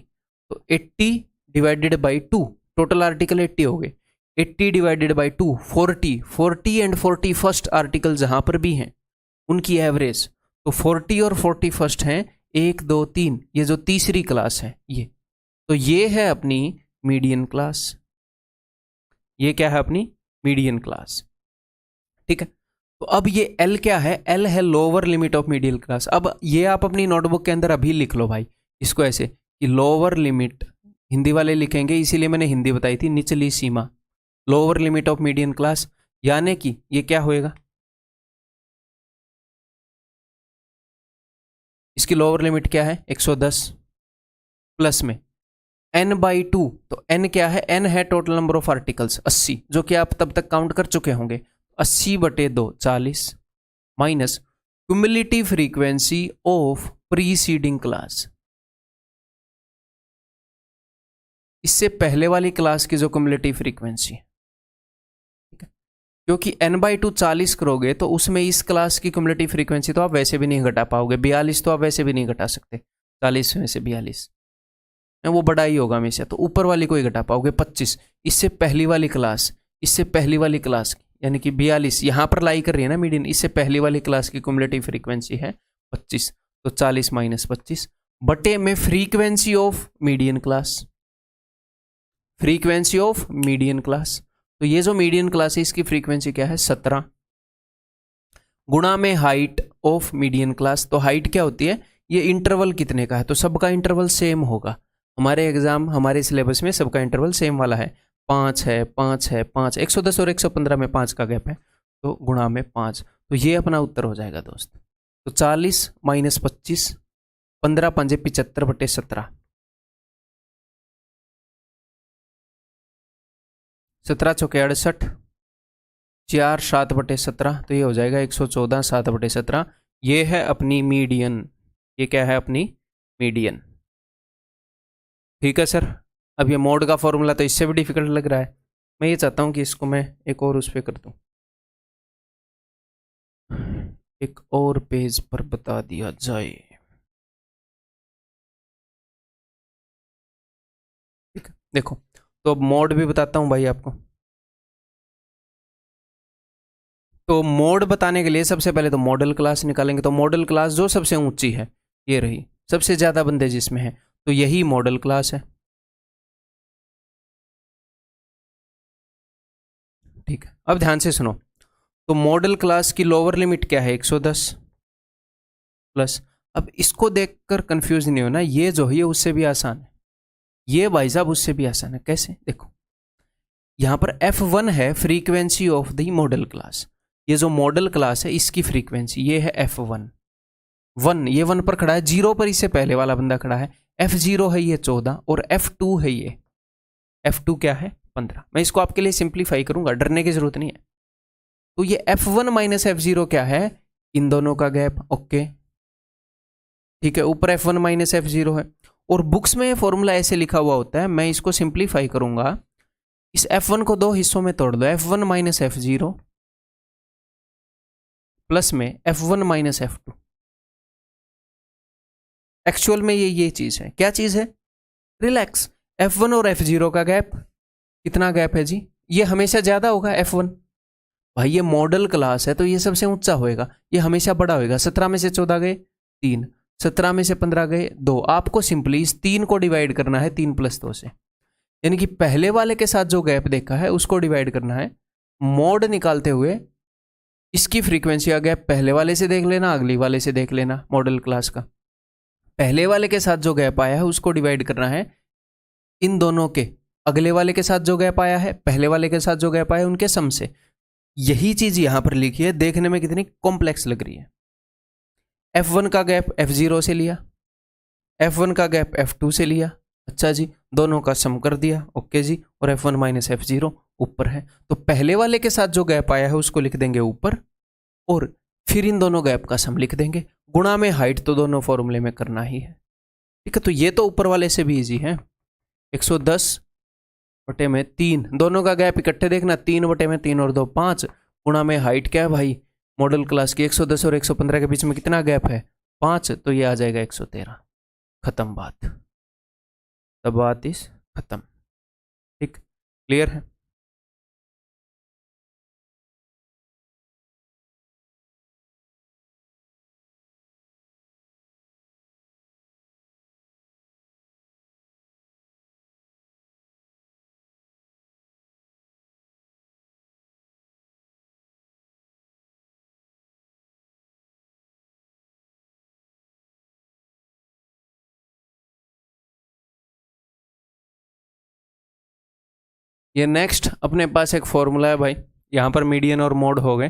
तो 80 डिवाइडेड बाई 2, टोटल आर्टिकल 80 हो गए। 80 डिवाइडेड बाई 2 40 एंड 41 आर्टिकल जहां पर भी हैं उनकी एवरेज। तो 40 और 41 हैं 1 2 3, ये जो तीसरी क्लास है ये। तो ये है अपनी मीडियन क्लास। ये क्या है? अपनी मीडियन क्लास। ठीक है। तो अब ये L क्या है? L है lower limit of median class. अब ये आप अपनी नोटबुक के अंदर अभी लिख लो भाई इसको ऐसे कि लोअर लिमिट, हिंदी वाले लिखेंगे इसीलिए मैंने हिंदी बताई थी, निचली सीमा, lower limit of median class. यानी कि ये क्या होएगा? इसकी लोअर लिमिट क्या है? 110 प्लस में n/2। तो n क्या है? n है टोटल नंबर ऑफ आर्टिकल्स 80, जो कि आप तब तक काउंट कर चुके होंगे। 80/2 40 minus cumulative frequency of preceding class. इससे पहले वाली क्लास की जो क्यूमुलेटिव फ्रीक्वेंसी है, ठीक है, क्योंकि n/2 40 करोगे तो उसमें इस क्लास की क्यूमुलेटिव फ्रीक्वेंसी तो आप वैसे भी नहीं घटा पाओगे। 42 तो आप वैसे भी नहीं घटा सकते, 40 में से 42 वो बड़ा ही होगा हमेशा, तो ऊपर वाली को ही घटा पाओगे 25। इससे पहली वाली क्लास, इससे पहली वाली क्लास यानी कि 42 यहां पर लाई कर रही है ना मीडियन, इससे पहली वाली क्लास की क्यूमुलेटिव फ्रीक्वेंसी है 25। तो 40 माइनस 25 बटे में frequency of median class, frequency of median class. तो ये जो मीडियन क्लास है इसकी फ्रीक्वेंसी क्या है? 17 गुणा में हाइट ऑफ मीडियन क्लास। तो हाइट क्या होती है? ये इंटरवल कितने का है? तो सबका इंटरवल सेम होगा। हमारे एग्जाम, हमारे सिलेबस में सबका इंटरवल सेम वाला है, 5 है 5 है 5, 110 और 115 में 5 का गैप है, तो गुणा में 5। तो ये अपना उत्तर हो जाएगा दोस्त। तो 40 माइनस 25, 15 पंजे 75/17, 17 चौके 68, 4 7/17, तो ये हो जाएगा 114 7/17। ये है अपनी मीडियन। ये क्या है? अपनी मीडियन। ठीक है सर। अब ये मोड का फॉर्मूला तो इससे भी डिफिकल्ट लग रहा है। मैं ये चाहता हूँ कि इसको मैं एक और उस पर कर दूँ, एक और पेज पर बता दिया जाए। ठीक है, देखो तो अब मोड भी बताता हूँ भाई आपको। तो मोड बताने के लिए सबसे पहले तो मॉडल क्लास निकालेंगे। तो मॉडल क्लास जो सबसे ऊंची है ये रही, सबसे ज्यादा बंदे जिसमें है, तो यही मॉडल क्लास है। ठीक है, अब ध्यान से सुनो। तो मॉडल क्लास की लोअर लिमिट क्या है? 110 प्लस। अब इसको देखकर कंफ्यूज नहीं होना, ये जो है उससे भी आसान है, ये भाई साहब उससे भी आसान है। कैसे? देखो यहां पर F1 है frequency of the model class. ये जो मॉडल क्लास है इसकी फ्रीक्वेंसी ये है F1। 1 ये 1 पर खड़ा है, 0 पर इससे पहले वाला बंदा खड़ा है। F0 है ये 14 और F2 है ये, F2 क्या है? 15। मैं इसको आपके लिए सिंप्लीफाई करूंगा, डरने की जरूरत नहीं है। तो ये F1 माइनस F0 क्या है? इन दोनों का गैप। ओके ठीक है, ऊपर F1 माइनस F0 है। और बुक्स में ये फॉर्मूला ऐसे लिखा हुआ होता है, मैं इसको सिंप्लीफाई करूंगा। इस F1 को दो हिस्सों में तोड़ दो, F1 माइनस F0 प्लस में F1 माइनस F2। एक्चुअल में ये चीज है। क्या चीज है? रिलैक्स। F1 और F0 का गैप कितना गैप है जी? ये हमेशा ज्यादा होगा F1। भाई ये मॉडल क्लास है तो ये सबसे ऊंचा होएगा, ये हमेशा बड़ा होएगा। 17 में से 14 गए 3, 17 में से 15 गए 2। आपको सिंपली इस 3 को डिवाइड करना है 3 + 2 से, यानी कि पहले वाले के साथ जो गैप देखा है उसको डिवाइड करना है। मोड निकालते हुए इसकी फ्रीक्वेंसी का गैप पहले वाले से देख लेना, अगली वाले से देख लेना। मॉडल क्लास का पहले वाले के साथ जो गैप आया है उसको डिवाइड करना है इन दोनों के अगले वाले के साथ जो गैप आया है, पहले वाले के साथ जो गैप आया है, उनके सम से। यही चीज यहां पर लिखी है, देखने में कितनी कॉम्प्लेक्स लग रही है। F1 का गैप F0 से लिया, F1 का गैप F2 से लिया। अच्छा जी, दोनों का सम कर दिया। ओके जी, और F1 माइनस F0 ऊपर है, तो पहले वाले के साथ जो गैप आया है उसको लिख देंगे ऊपर, और फिर इन दोनों गैप का सम लिख देंगे। गुणा में हाइट तो दोनों फॉर्मूले में करना ही है। ठीक है, तो ये तो ऊपर वाले से भी इजी है। 110/3, दोनों का गैप इकट्ठे देखना, 3/3 और 2 5। गुणा में हाइट क्या है भाई मॉडल क्लास की? 110 और 115 के बीच में कितना गैप है? 5, तो ये आ जाएगा 113। खत्म बात, तब बात इस खत्म। ठीक, क्लियर है? ये नेक्स्ट अपने पास एक फॉर्मूला है भाई, यहाँ पर मीडियन और मोड हो गए।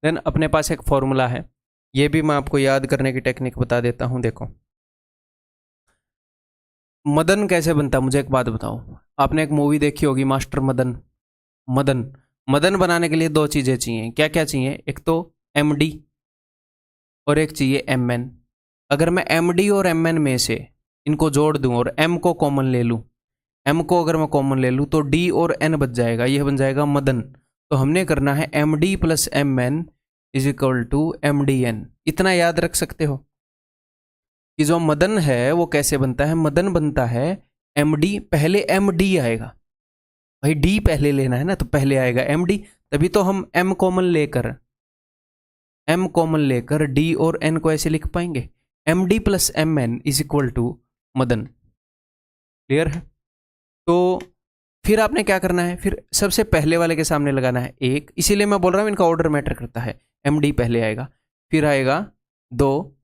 देन अपने पास एक फॉर्मूला है, ये भी मैं आपको याद करने की टेक्निक बता देता हूँ। देखो मदन कैसे बनता है, मुझे एक बात बताओ। आपने एक मूवी देखी होगी मास्टर मदन। मदन मदन बनाने के लिए 2 चीज़ें चाहिए। क्या क्या चाहिए? एक तो MD और एक चाहिए MN। अगर मैं MD और MN में से इनको जोड़ दूं और M को कॉमन ले लूं, M को अगर मैं कॉमन ले लूं तो D और N बच जाएगा, यह बन जाएगा मदन। तो हमने करना है MD + MN = MDN। इतना याद रख सकते हो कि जो मदन है वो कैसे बनता है। मदन बनता है MD, पहले MD आएगा भाई, D पहले लेना है ना, तो पहले आएगा MD, तभी तो हम M कॉमन लेकर D और N को ऐसे लिख पाएंगे, MD + MN = मदन। क्लियर है? तो फिर आपने क्या करना है, फिर सबसे पहले वाले के सामने लगाना है 1, इसीलिए मैं बोल रहा हूं इनका ऑर्डर मैटर करता है। MD पहले आएगा, फिर आएगा 2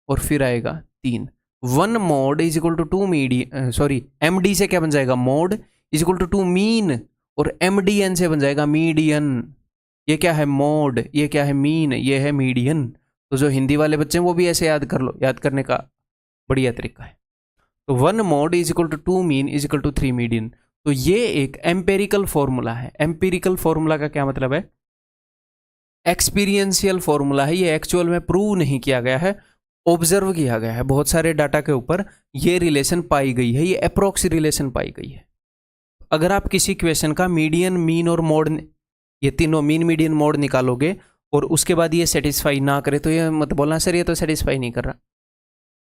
और फिर आएगा 3। 1 mod = 2 मीडियन, सॉरी MD से क्या बन जाएगा? मोड = 2 मीन, और MDN से बन जाएगा मीडियन। ये क्या है? मोड। ये क्या है? मीन। ये है मीडियन। तो जो हिंदी वाले बच्चे हैं वो भी ऐसे याद कर लो, याद करने का बढ़िया तरीका है। तो 1 mod = 2 मीन = 3 मीडियन। तो ये एक एम्पेरिकल फॉर्मूला है। एम्पेरिकल फॉर्मूला का क्या मतलब है? एक्सपीरियंशियल फॉर्मूला है, ये एक्चुअल में प्रूव नहीं किया गया है। ऑब्जर्व किया गया है, बहुत सारे डाटा के ऊपर ये रिलेशन पाई गई है, ये अप्रोक्स रिलेशन पाई गई है। अगर आप किसी क्वेश्चन का मीडियन, मीन और मोड, ये तीनों मीन मीडियन मोड निकालोगे और उसके बाद ये सेटिस्फाई ना करे तो ये मत बोलना सर ये तो सेटिस्फाई नहीं कर रहा,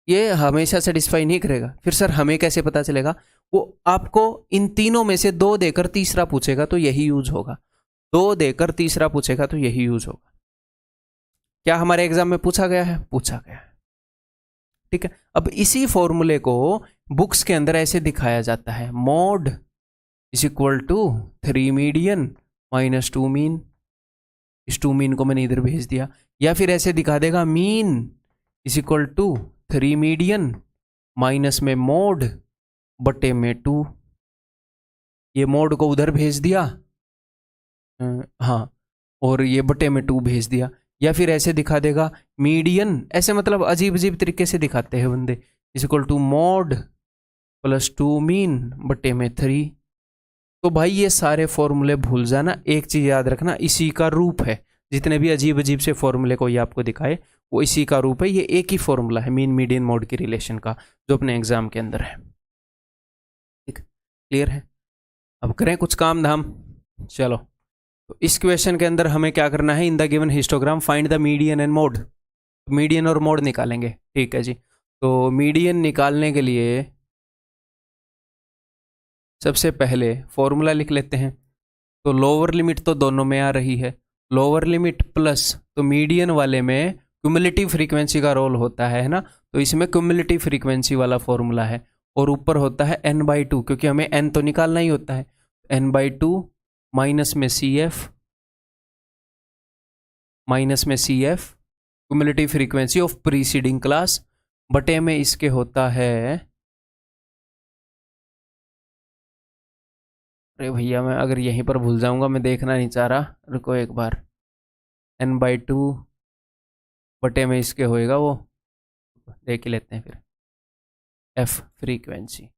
ये हमेशा सेटिस्फाई नहीं करेगा। फिर सर हमें कैसे पता चलेगा? वो आपको इन तीनों में से 2 देकर तीसरा पूछेगा तो यही यूज होगा, 2 देकर तीसरा पूछेगा तो यही यूज होगा। क्या हमारे एग्जाम में पूछा गया है? पूछा गया है, ठीक है। अब इसी फॉर्मूले को बुक्स के अंदर ऐसे दिखाया जाता है, mode is equal to 3 median minus 2 mean. इस 2 मीन को मैंने इधर भेज दिया। या फिर ऐसे दिखा देगा, mean is equal to 3 median minus में मोड बटे में 2। ये मोड को उधर भेज दिया, हाँ, और ये बटे में 2 भेज दिया। या फिर ऐसे दिखा देगा, मीडियन, ऐसे मतलब अजीब अजीब तरीके से दिखाते हैं बंदे, is equal to mode plus 2 mean बटे में 3। तो भाई ये सारे फॉर्मूले भूल जाना, एक चीज याद रखना, इसी का रूप है। जितने भी अजीब अजीब से फॉर्मूले को ये आपको दिखाए वो इसी का रूप है। ये एक ही फॉर्मूला है मीन मीडियन मोड की रिलेशन का, जो अपने एग्जाम के अंदर है। ठीक, क्लियर है? अब करें कुछ काम धाम। चलो, तो इस क्वेश्चन के अंदर हमें क्या करना है? इन the given histogram find the median and mode. Median और मोड निकालेंगे, ठीक है जी। तो मीडियन निकालने के लिए सबसे पहले फॉर्मूला लिख लेते हैं। तो लोअर लिमिट तो दोनों में आ रही है, लोअर लिमिट प्लस, तो मीडियन वाले में क्यूमुलेटिव फ्रीक्वेंसी का रोल होता है ना, तो इसमें क्यूमुलेटिव फ्रीक्वेंसी वाला फॉर्मूला है। और ऊपर होता है n/2, क्योंकि हमें n तो निकालना ही होता है, n/2 माइनस में CF cumulative frequency of preceding class बटे में इसके होता है, अरे भैया मैं अगर यहीं पर भूल जाऊंगा, मैं देखना नहीं चाह रहा, रुको एक बार, n/2 बटे में इसके होएगा, वो देख ही लेते हैं फिर, f फ्रीक्वेंसी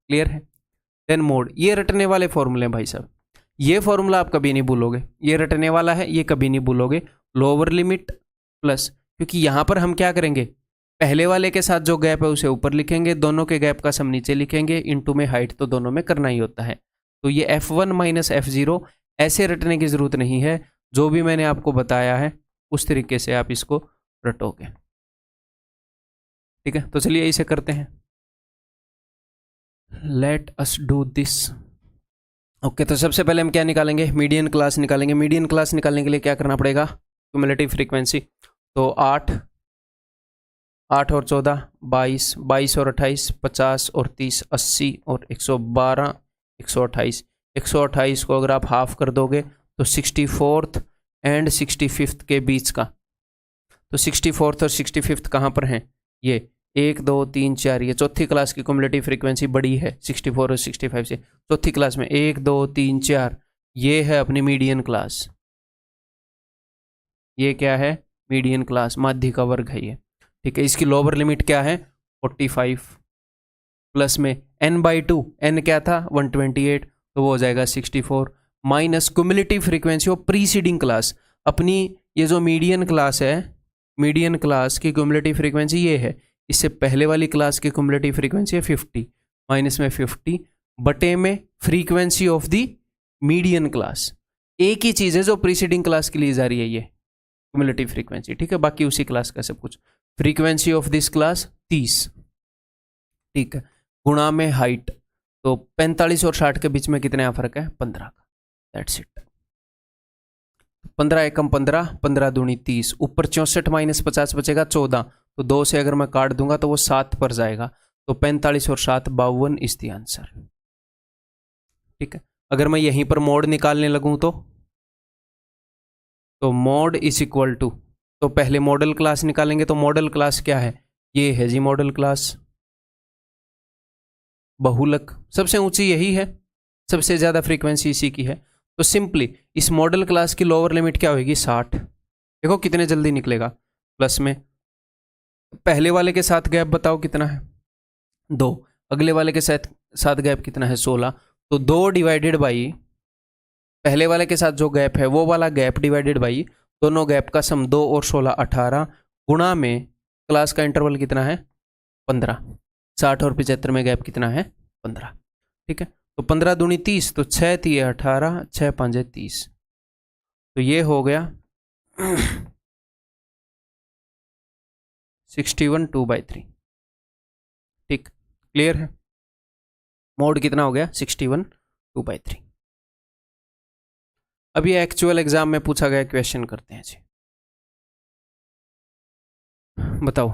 क्लियर है। देन मोड, ये रटने वाले फॉर्मूले भाई साहब, ये फॉर्मूला आप कभी नहीं भूलोगे, ये रटने वाला है, ये कभी नहीं भूलोगे। लोअर लिमिट प्लस, क्योंकि यहां पर हम क्या करेंगे, पहले वाले के साथ जो गैप है उसे ऊपर लिखेंगे, दोनों के गैप का सम नीचे लिखेंगे, इनटू में हाइट तो दोनों में करना ही होता है। तो ये f1 माइनस f0 ऐसे रटने की जरूरत नहीं है, जो भी मैंने आपको बताया है उस तरीके से आप इसको रटोगे, ठीक है। तो चलिए इसे करते हैं, let us do this. Okay, तो सबसे पहले हम क्या निकालेंगे? मीडियन क्लास निकालेंगे। मीडियन क्लास निकालने के लिए क्या करना पड़ेगा? Cumulative frequency. तो 8 और 14 22, 22 और 28 50 और 30 80 और 112 128। 128 को अगर आप हाफ कर दोगे तो 64th एंड 65th के बीच का, तो 64th और 65th कहाँ पर हैं? ये 1 2 3 4, ये चौथी क्लास की क्यूमुलेटिव फ्रीक्वेंसी बड़ी है 64 और 65 से। चौथी क्लास में 1 2 3 4, ये है अपनी मीडियन क्लास। ये क्या है? मीडियन क्लास, माध्य का वर्ग है ये, ठीक है। इसकी लोअर लिमिट क्या है? 45 प्लस में n/2, n क्या था? 128, तो वो हो जाएगा 64 minus cumulative frequency of preceding class. अपनी ये जो मीडियन क्लास है, मीडियन क्लास की क्यूमुलेटिव फ्रीक्वेंसी ये है, इससे पहले वाली क्लास की क्यूमुलेटिव फ्रीक्वेंसी है 50 माइनस में 50 बटे में frequency of the median class. एक ही चीज है जो प्रीसीडिंग क्लास के लिए जा रही है, ये क्यूमुलेटिव फ्रीक्वेंसी, ठीक है। बाकी उसी क्लास का सब कुछ। फ्रीक्वेंसी ऑफ दिस क्लास 30, ठीक है, गुणा में हाइट, तो 45 और 60 के बीच में कितने का फर्क है? 15 का, दैट्स इट। 15 एकम 15, 15 दूनी 30, ऊपर 64 माइनस 50 बचेगा 14, तो 2 से अगर मैं काट दूंगा तो वो 7 पर जाएगा, तो 45 और 7 52 इज द आंसर, ठीक है। अगर मैं यहीं पर मोड निकालने लगूं तो मोड इज इक्वल टू, तो पहले मॉडल क्लास निकालेंगे, तो मॉडल क्लास क्या है? ये है जी मॉडल क्लास, बहुलक, सबसे ऊंची यही है, सबसे ज्यादा फ्रीक्वेंसी इसी की है। तो सिंपली इस मॉडल क्लास की लोअर लिमिट क्या होगी? 60। देखो कितने जल्दी निकलेगा, प्लस में पहले वाले के साथ गैप बताओ कितना है? 2, अगले वाले के साथ गैप कितना है? 16। तो 2 डिवाइडेड बाई पहले वाले के साथ जो गैप है वो वाला गैप डिवाइडेड बाई दोनों गैप का सम 2 और 16 18 गुणा में क्लास का इंटरवल कितना है 15, 60 और 75 में गैप कितना है 15। ठीक है, तो 15 दूनी 30, तो 6 3 18, 6 5 30, तो ये हो गया 61 2/3। ठीक, क्लियर है। मोड कितना हो गया 61 2/3। अब ये एक्चुअल एग्जाम में पूछा गया क्वेश्चन करते हैं जी। बताओ,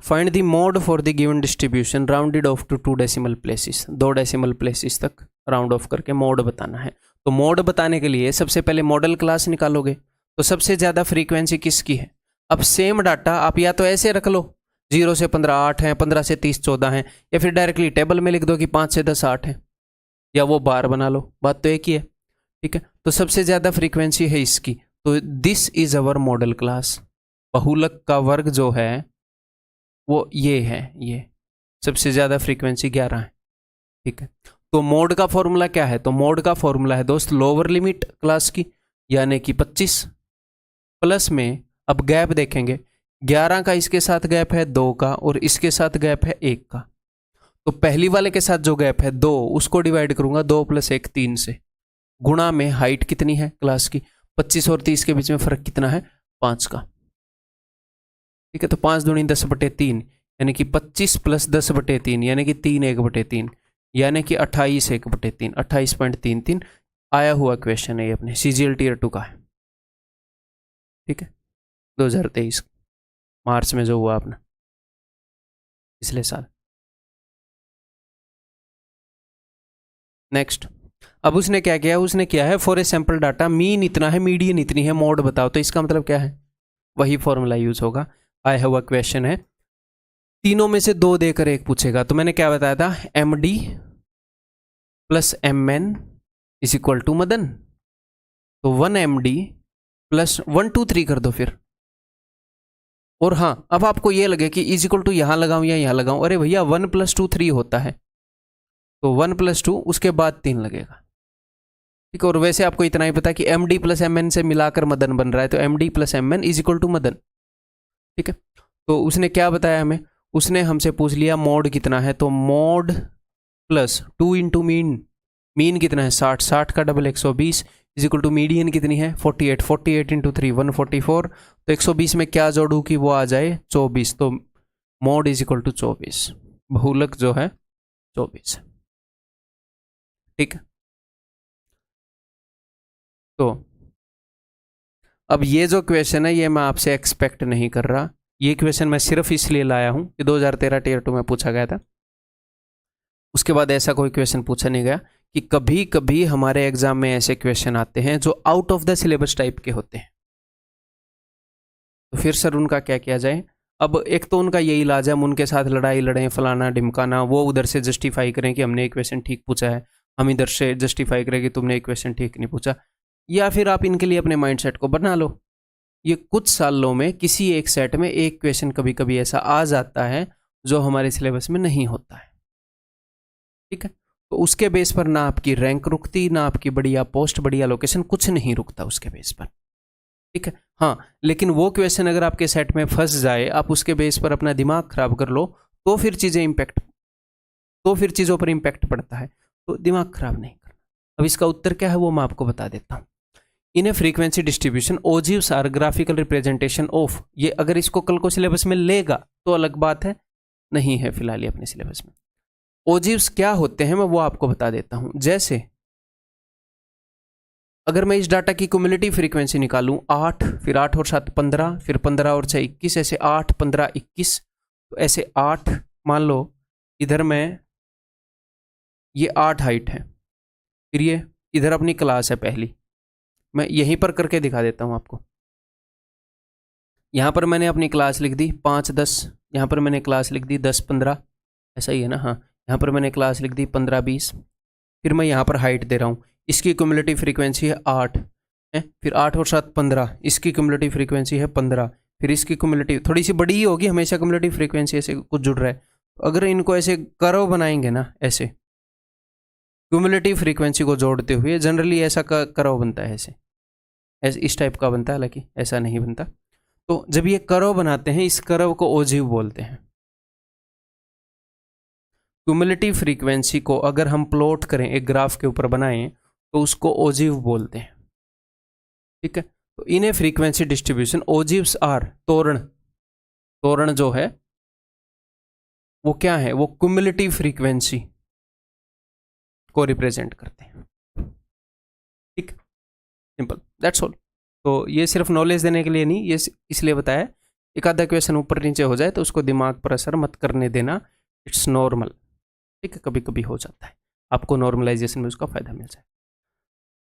find the mode for the given distribution rounded off to 2 decimal places. 2 decimal places तक राउंड ऑफ करके मोड बताना है। तो मोड बताने के लिए सबसे पहले मॉडल क्लास निकालोगे, तो सबसे ज़्यादा फ्रीक्वेंसी किसकी है। अब सेम डाटा आप या तो ऐसे रख लो 0 से 15 8 हैं, 15 से 30 14 हैं, या फिर डायरेक्टली टेबल में लिख दो कि 5 से 10 8 हैं, या वो बार बना लो, बात तो एक ही है। ठीक है, तो सबसे ज़्यादा फ्रीक्वेंसी है इसकी, तो this is our model class. बहुलक का वर्ग जो है वो ये है, ये सबसे ज़्यादा फ्रीक्वेंसी 11 है। ठीक है, तो मोड का फॉर्मूला क्या है, तो मोड का फॉर्मूला है दोस्त लोअर लिमिट क्लास की यानी कि 25 प्लस में, अब गैप देखेंगे 11 का इसके साथ गैप है 2 का और इसके साथ गैप है 1 का, तो पहली वाले के साथ जो गैप है 2 उसको डिवाइड करूंगा 2 + 1 3 से, गुणा में हाइट कितनी है क्लास की 25 और 30 के बीच में फर्क कितना है 5 का। ठीक है, तो 5 दूनी 10/3 यानी कि 25 + 10/3 यानी कि 3 1/3 यानी कि 28 1/3 28.33 आया हुआ क्वेश्चन है ये अपने CGL Tier 2 का है। ठीक है, 2023 मार्च में जो हुआ अपना पिछले साल। नेक्स्ट, अब उसने क्या किया, उसने किया है for a sample data mean इतना है मीडियन इतनी है मोड बताओ, तो इसका मतलब क्या है, वही फॉर्मूला यूज होगा। आया हुआ क्वेश्चन है, तीनों में से 2 देकर एक पूछेगा, तो मैंने क्या बताया था MD + MN = मदन, तो 1 MD + 1 2 3 कर दो फिर। और हाँ, अब आपको ये लगे कि = यहां लगाऊं या यहां लगाऊं, अरे भैया 1 + 2 3 होता है, तो 1 + 2 उसके बाद 3 लगेगा। ठीक है, और वैसे आपको इतना ही पता कि MD + MN से मिलाकर मदन बन रहा है, तो MD + MN = मदन। ठीक है, तो उसने क्या बताया हमें, उसने हमसे पूछ लिया मोड कितना है, तो मोड प्लस 2 × मीन, मीन कितना है 60, 60 का डबल 120 = मीडियन कितनी है 48, 48 × 3 144, तो 120 में क्या जोड़ू कि वो आ जाए 24, तो मोड = 24, बहुलक जो है 24। ठीक है, तो अब ये जो क्वेश्चन है ये मैं आपसे एक्सपेक्ट नहीं कर रहा, ये क्वेश्चन मैं सिर्फ इसलिए लाया हूं कि 2013 Tier 2 में पूछा गया था, उसके बाद ऐसा कोई क्वेश्चन पूछा नहीं गया। कि कभी कभी हमारे एग्जाम में ऐसे क्वेश्चन आते हैं जो out of the syllabus type के होते हैं, तो फिर सर उनका क्या किया जाए। अब एक तो उनका यही इलाज है, हम उनके साथ लड़ाई लड़ें फलाना ढिमकाना, वो उधर से जस्टिफाई करें कि हमने एक क्वेश्चन ठीक पूछा है, हम इधर से जस्टिफाई करें कि तुमने एक क्वेश्चन ठीक नहीं पूछा, या फिर आप इनके लिए अपने माइंडसेट को बना लो। ये कुछ सालों में किसी एक सेट में एक क्वेश्चन कभी कभी ऐसा आ जाता है जो हमारे सिलेबस में नहीं होता है। ठीक है, तो उसके बेस पर ना आपकी रैंक रुकती, ना आपकी बढ़िया पोस्ट बढ़िया लोकेशन, कुछ नहीं रुकता उसके बेस पर। ठीक है, हाँ, लेकिन वो क्वेश्चन अगर आपके सेट में फंस जाए, आप उसके बेस पर अपना दिमाग खराब कर लो, तो फिर चीज़ों पर इम्पैक्ट पड़ता है, तो दिमाग खराब नहीं करना। अब इसका उत्तर क्या है वो मैं आपको बता देता हूँ। In a frequency distribution ogives are graphical representation of, ये अगर इसको कल को सिलेबस में लेगा तो अलग बात है, नहीं है फिलहाल ये अपने सिलेबस में। ओजिव्स क्या होते हैं मैं वो आपको बता देता हूं। जैसे अगर मैं इस डाटा की क्युमुलेटिव फ्रीक्वेंसी निकालूं 8, फिर 8 और 7 15, फिर 15 और 6 21, ऐसे 8 15 21, तो ऐसे 8 मान लो इधर में ये 8 हाइट है, फिर ये इधर अपनी क्लास है पहली, मैं यहीं पर करके दिखा देता हूं आपको। यहां पर मैंने अपनी क्लास लिख दी 5 10, यहां पर मैंने क्लास लिख दी 10 15, ऐसा ही है ना, हाँ, यहाँ पर मैंने क्लास लिख दी 15 20, फिर मैं यहाँ पर हाइट दे रहा हूँ, इसकी क्युमुलेटिव फ्रीक्वेंसी है 8 है, फिर 8 और 7 15, इसकी क्युमुलेटिव फ्रीक्वेंसी है 15, फिर इसकी क्युमुलेटिव थोड़ी सी बड़ी ही होगी, हमेशा क्युमुलेटिव फ्रीक्वेंसी ऐसे कुछ जुड़ रहा है, तो अगर इनको ऐसे कर्व बनाएंगे ना, ऐसे क्युमुलेटिव फ्रीक्वेंसी को जोड़ते हुए जनरली ऐसा कर्व बनता है ऐसे, इस टाइप का बनता है, हालांकि ऐसा नहीं बनता। तो जब ये कर्व बनाते हैं, इस कर्व को ओजिव बोलते हैं। क्यूमुलेटिव फ्रीक्वेंसी को अगर हम प्लॉट करें, एक ग्राफ के ऊपर बनाएं, तो उसको ओजिव बोलते हैं। ठीक है, तो in frequency distribution ogives are, तोरण, तोरण जो है वो क्या है, वो क्यूमुलेटिव फ्रीक्वेंसी को रिप्रेजेंट करते हैं। ठीक, सिंपल, दैट्स ऑल। तो ये सिर्फ नॉलेज देने के लिए नहीं, ये इसलिए बताया, एक आधा क्वेश्चन ऊपर नीचे हो जाए तो उसको दिमाग पर असर मत करने देना, इट्स नॉर्मल। ठीक है, कभी कभी हो जाता है, आपको नॉर्मलाइजेशन में उसका फायदा मिल जाए।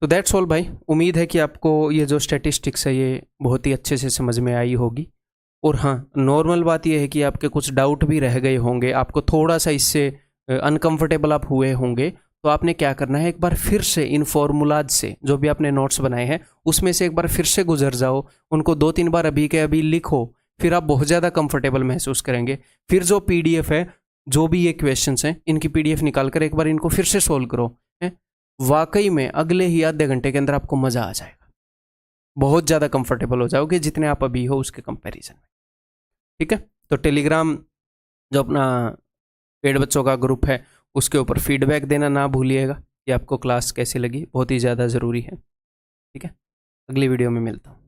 तो दैट्स ऑल भाई, उम्मीद है कि आपको ये जो स्टैटिस्टिक्स है ये बहुत ही अच्छे से समझ में आई होगी। और हाँ, नॉर्मल बात यह है कि आपके कुछ डाउट भी रह गए होंगे, आपको थोड़ा सा इससे अनकंफर्टेबल आप हुए होंगे, तो आपने क्या करना है, एक बार फिर से इन फॉर्मूलाज से, जो भी आपने नोट्स बनाए हैं उसमें से एक बार फिर से गुजर जाओ, उनको 2-3 बार अभी के अभी लिखो, फिर आप बहुत ज़्यादा कंफर्टेबल महसूस करेंगे। फिर जो पीडीएफ है, जो भी ये क्वेश्चंस हैं, इनकी पीडीएफ निकाल कर एक बार इनको फिर से सोल्व करो। वाकई में अगले ही आधे घंटे के अंदर आपको मज़ा आ जाएगा, बहुत ज़्यादा कंफर्टेबल हो जाओगे जितने आप अभी हो उसके कंपैरिजन में। ठीक है, तो टेलीग्राम जो अपना पेड बच्चों का ग्रुप है, उसके ऊपर फीडबैक देना ना भूलिएगा कि आपको क्लास कैसी लगी, बहुत ही ज़्यादा ज़रूरी है। ठीक है, अगली वीडियो में मिलता हूँ।